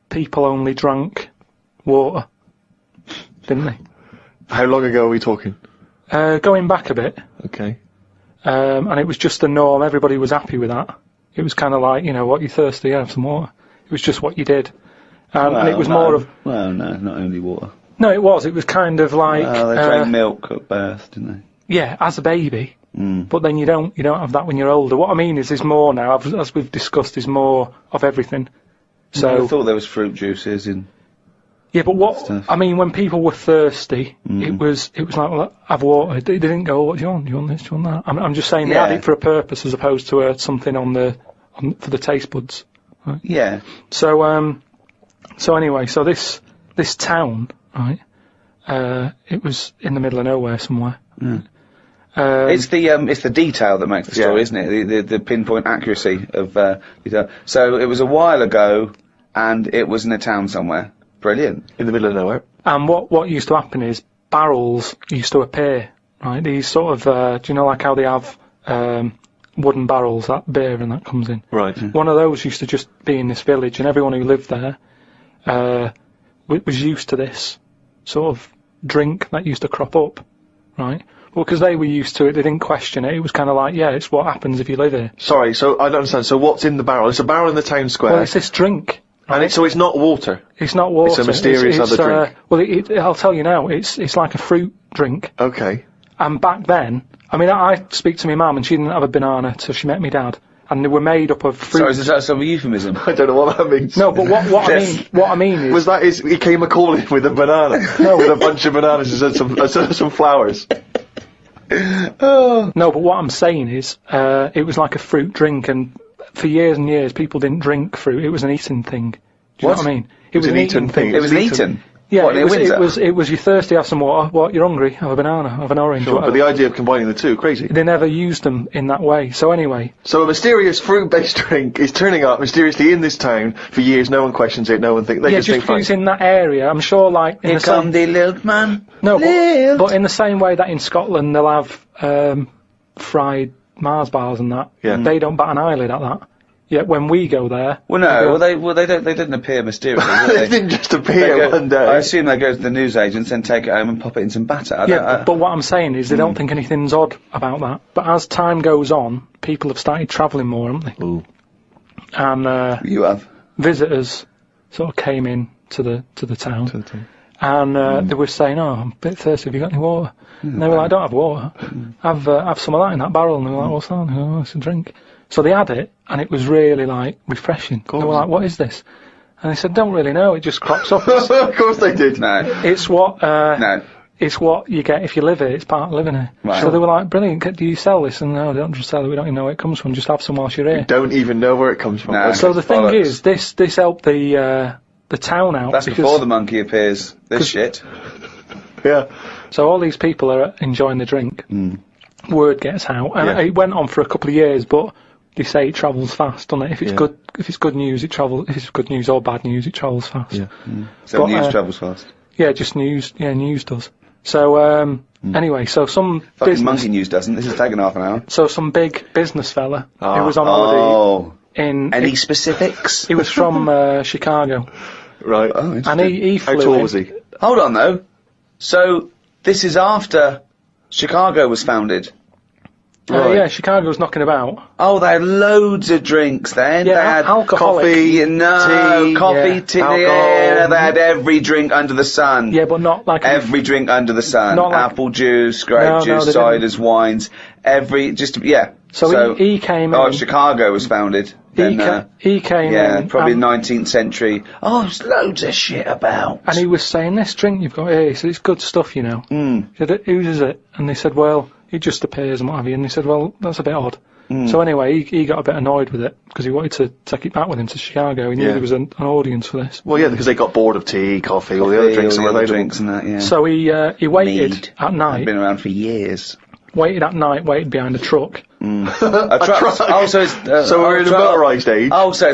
people only drank water, didn't they? How long ago are we talking? Going back a bit. Okay. And it was just the norm. Everybody was happy with that. It was kind of like, you know, what, you're thirsty, have some water. It was just what you did. And it was more of... Well, no, not only water. No, it was. It was kind of like... Well, they drank milk at birth, didn't they? Yeah, as a baby. But then you don't have that when you're older. What I mean is more now, as we've discussed, is more of everything. So I thought there was fruit juices in... Yeah, but what stuff. I mean, when people were thirsty, it was like, well, have water. They didn't go, what do you want? Do you want this? Do you want that? I'm just saying they had it for a purpose as opposed to something for the taste buds. Right? Yeah. So anyway, so this town, right? It was in the middle of nowhere somewhere. It's the detail that makes the story, isn't it? The pinpoint accuracy of detail. So it was a while ago, and it was in a town somewhere. Brilliant. In the middle of nowhere. And what used to happen is barrels used to appear, right? These sort of, do you know, like how they have wooden barrels, that beer and that comes in? Right. One of those used to just be in this village, and everyone who lived there was used to this sort of drink that used to crop up, right? Well, because they were used to it, they didn't question it. It was kind of like, yeah, it's what happens if you live here. Sorry, so I don't understand. So what's in the barrel? It's a barrel in the town square. Well, it's this drink. And so it's not water. It's not water. It's a mysterious other drink. Well, I'll tell you now. It's like a fruit drink. Okay. And back then, I mean, I speak to my mum, and she didn't have a banana till she met me dad, and they were made up of fruit. Sorry, is that some euphemism? I don't know what that means. No, but what I mean is he came a calling with a banana? No, with a bunch of bananas and some flowers. No, but what I'm saying is, it was like a fruit drink, and for years and years, people didn't drink fruit. It was an eating thing. Do you know what I mean? It was an eating thing. It was eaten. Yeah, what, it was you're thirsty, have some water. What, you're hungry, have a banana, have an orange. Sure, but the idea of combining the two, crazy. They never used them in that way. So anyway. So a mysterious fruit-based drink is turning up mysteriously in this town for years. No one questions it. No one thinks. Yeah, just because it's in that area. I'm sure, like in Here come the lilt man. No, but in the same way that in Scotland they'll have fried Mars bars and that. Yeah. They don't bat an eyelid at that. Yet when we go there, well, no, they didn't appear mysteriously. They didn't just appear one day. I assume they go to the newsagents and take it home and pop it in some batter. But what I'm saying is they don't think anything's odd about that. But as time goes on, people have started travelling more, haven't they? Ooh. And you have visitors sort of came in to the town. And they were saying, "Oh, I'm a bit thirsty. Have you got any water?" And they were like, "I don't have water. Have some of that in that barrel." And they were like, "What's that?" And they go, "Oh, it's a drink." So they had it, and it was really, like, refreshing. They were like, "What is this?" And they said, "Don't really know, it just crops up." Of course they did. No. It's what, no. It's what you get if you live here, it's part of living here. Right. So they were like, "Brilliant, do you sell this?" And no, they don't just sell it, we don't even know where it comes from, just have some whilst you're here. You don't even know where it comes from. No. So the thing is, this helped the town out. That's before the monkey appears, this shit. Yeah. So all these people are enjoying the drink. word gets out, and Yeah. it went on for a couple of years, but they say it travels fast, doesn't it? If it's good, if it's good news, it travels. If it's good news or bad news, it travels fast. Yeah. So But, news travels fast. Yeah, just news. Yeah, news does. So anyway, so some Fucking business, monkey news doesn't. This has taken half an hour. so some big business fella who was on holiday Oh. in. Any specifics? He was from Chicago, Right. Oh, and interesting. he How flew tall in. was he? Hold on, though. So, this is after Chicago was founded. Right. Yeah, Chicago was knocking about. Oh, they had loads of drinks then. Yeah, they had alcoholic. coffee, tea, coffee, tea. alcohol. Yeah, they had every drink under the sun. Yeah, but not like Every drink under the sun. Not like- Apple juice, grape No, juice, they didn't. ciders, wines. Yeah. So he came Oh, in. Chicago was founded. He came Yeah, in. probably and, 19th century. Oh, there's loads of shit about. and he was saying, this drink you've got here, he said, it's good stuff, you know. He said, whose is it? And they said, well, it just appears and what have you. And he said, well, that's a bit odd. So anyway, he got a bit annoyed with it because he wanted to take it back with him to Chicago. He knew there was an audience for this. Well, yeah, because they got bored of tea, coffee, all the other drinks that were available. drinks and that, yeah. So he waited Mead. at night, Been around for years. waited behind a truck. A truck. Oh, so it's, So we're in a motorised age. Oh, so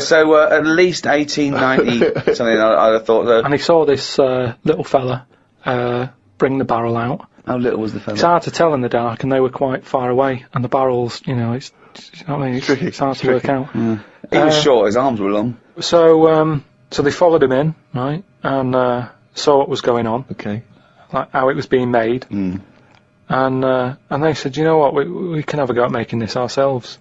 at least 1890 something. I'd have thought that. And he saw this little fella bring the barrel out. How little was the It's fella? hard to tell in the dark, and they were quite far away. And the barrels, you know, it's you know what I mean, it's hard to work out. He was short. His arms were long. So they followed him in, right, and saw what was going on, Okay. like how it was being made, and they said, you know what, we can have a go at making this ourselves.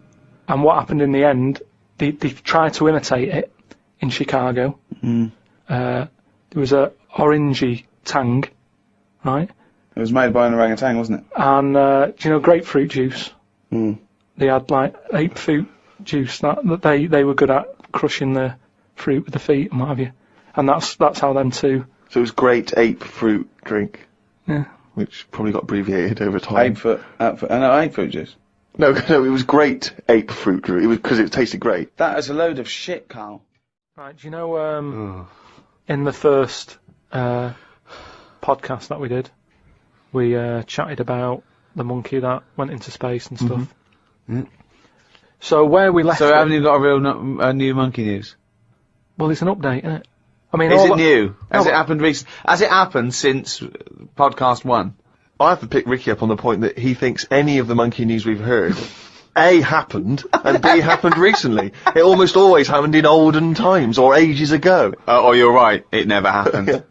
And what happened in the end? They tried to imitate it in Chicago. There was a orangey tang, right? It was made by an orangutan, wasn't it? And do you know grapefruit juice? They had like ape fruit juice that they were good at crushing the fruit with the feet and what have you. And that's how them two. So it was great ape fruit drink, Yeah. which probably got abbreviated over time. Ape fruit juice. No, it was great ape fruit drink. It was because it tasted great. That is a load of shit, Karl. Right. Do you know in the first podcast that we did, we chatted about the monkey that went into space and stuff. So where we left So it, haven't you got a new monkey news? well, it's an update, isn't it? I mean, Is all it new? Has No, it happened recently? Has it happened since podcast 1? I have to pick Ricky up on the point that he thinks any of the monkey news we've heard, A, happened, and B, happened recently. It almost always happened in olden times, or ages ago. Oh, you're right. It never happened.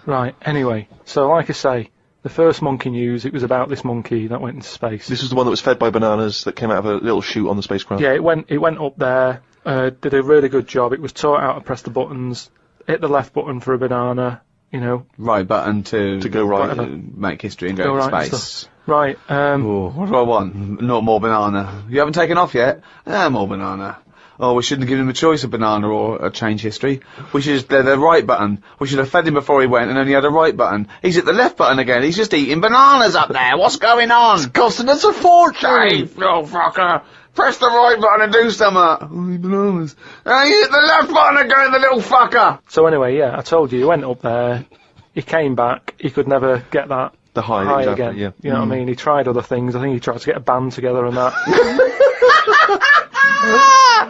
Right. Anyway, so like I say, the first monkey news, it was about this monkey that went into space. This was the one that was fed by bananas that came out of a little chute on the spacecraft. Yeah, it went up there, did a really good job. It was taught how to press the buttons, hit the left button for a banana, you know, Right button to go right. whatever, make history and go, go to right and space. stuff. Right. Oh, what do I want? Not more banana. You haven't taken off yet? More banana. Oh, we shouldn't have given him a choice of banana or a change history. We should have the right button. We should have fed him before he went and only had a right button. He's at the left button again. He's just eating bananas up there. What's going on? It's costing us a fortune! Hey, little fucker. Press the right button and do something. Oh, bananas. Hey, hit the left button again, the little fucker. So anyway, yeah, I told you, he went up there, he came back, he could never get that The high, high exactly, again. yeah. You know what I mean? He tried other things. I think he tried to get a band together and that.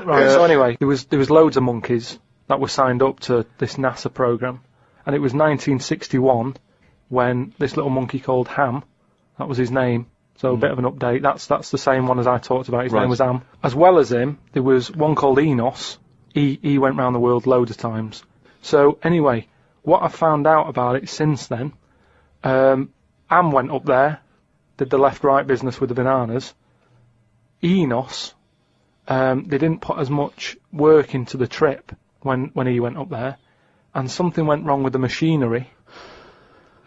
Right. So anyway, there was loads of monkeys that were signed up to this NASA program, and it was 1961 when this little monkey called Ham, that was his name. So a bit of an update. That's the same one as I talked about. His Right. name was Ham. As well as him, there was one called Enos. He went round the world loads of times. So anyway, what I've found out about it since then, Am went up there, did the left-right business with the bananas. Enos, they didn't put as much work into the trip when he went up there, and something went wrong with the machinery.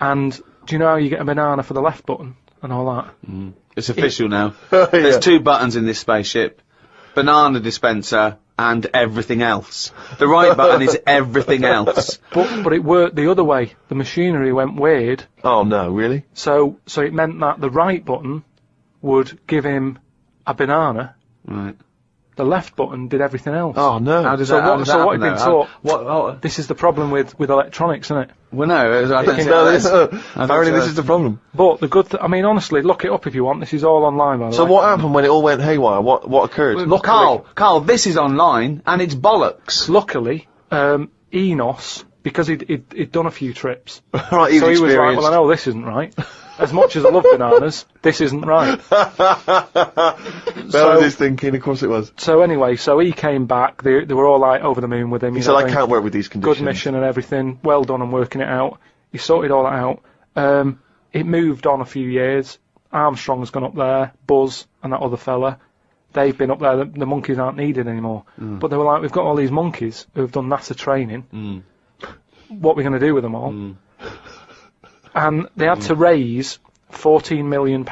And do you know how you get a banana for the left button and all that? It's official now. There's 2 buttons in this spaceship. Banana dispenser and everything else. The right button is everything else. But it worked the other way. The machinery went weird. Oh no, really? So it meant that the right button would give him a banana, Right. The left button did everything else. Oh no! How does So that, how what? does So that what had happen, been though? taught? What? This is the problem with electronics, isn't it? Well, no, I don't think No, that this, is. apparently this is the problem. But the good, I mean, honestly, look it up if you want. This is all online, by the So way. what happened when it all went haywire? What occurred? Look, Carl, this is online and it's bollocks. Luckily, Enos, because he'd done a few trips, Right, he's so he was like, experienced. well, I know this isn't right. As much as I love bananas, this isn't right. That was his thinking, of course it was. So anyway, so he came back. They were all like over the moon with him. He you said, know, I can't work with these conditions. good mission and everything. Well done on working it out. He sorted all that out. It moved on a few years. Armstrong's gone up there. Buzz and that other fella, they've been up there. The monkeys aren't needed anymore. But they were like, we've got all these monkeys who have done NASA training. What are we going to do with them all? And they had to raise £14 million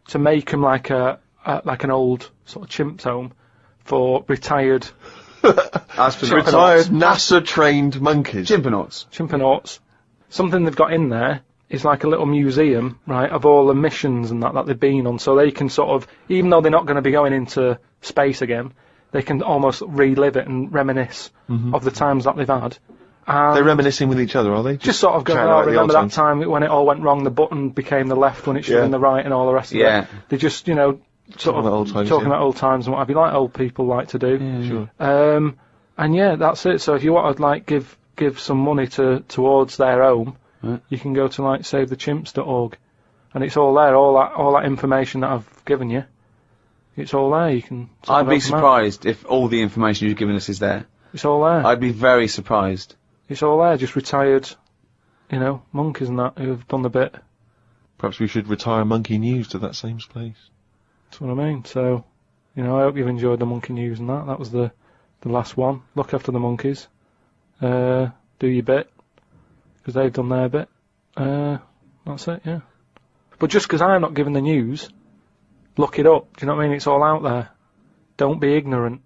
to make them like an old sort of chimps home for retired Retired NASA-trained monkeys. Chimpanauts. Something they've got in there is like a little museum, right, of all the missions and that they've been on, so they can sort of, even though they're not going to be going into space again, they can almost relive it and reminisce of the times that they've had. They're reminiscing with each other, are they? Just sort of going, chatting oh, about the remember old that time when it all went wrong, the button became the left when it should have been the right and all the rest of it. They just, you know, sort Talking of about old times, talking yeah. about old times and what have you, like old people like to do. Sure. And yeah, that's it. So if you want to like give some money towards their home, you can go to like savethechimps.org, and it's all there. All that information that I've given you, it's all there. You can. I'd be surprised if all the information you've given us is there. It's all there. I'd be very surprised. It's all there. Just retired, you know, monkeys and that who've done the bit. Perhaps we should retire Monkey News to that same place. That's what I mean. So, you know, I hope you've enjoyed the monkey news and that. That was the last one. Look after the monkeys. Do your bit, because they've done their bit. That's it, yeah. But just because I'm not giving the news, look it up. Do you know what I mean? It's all out there. Don't be ignorant.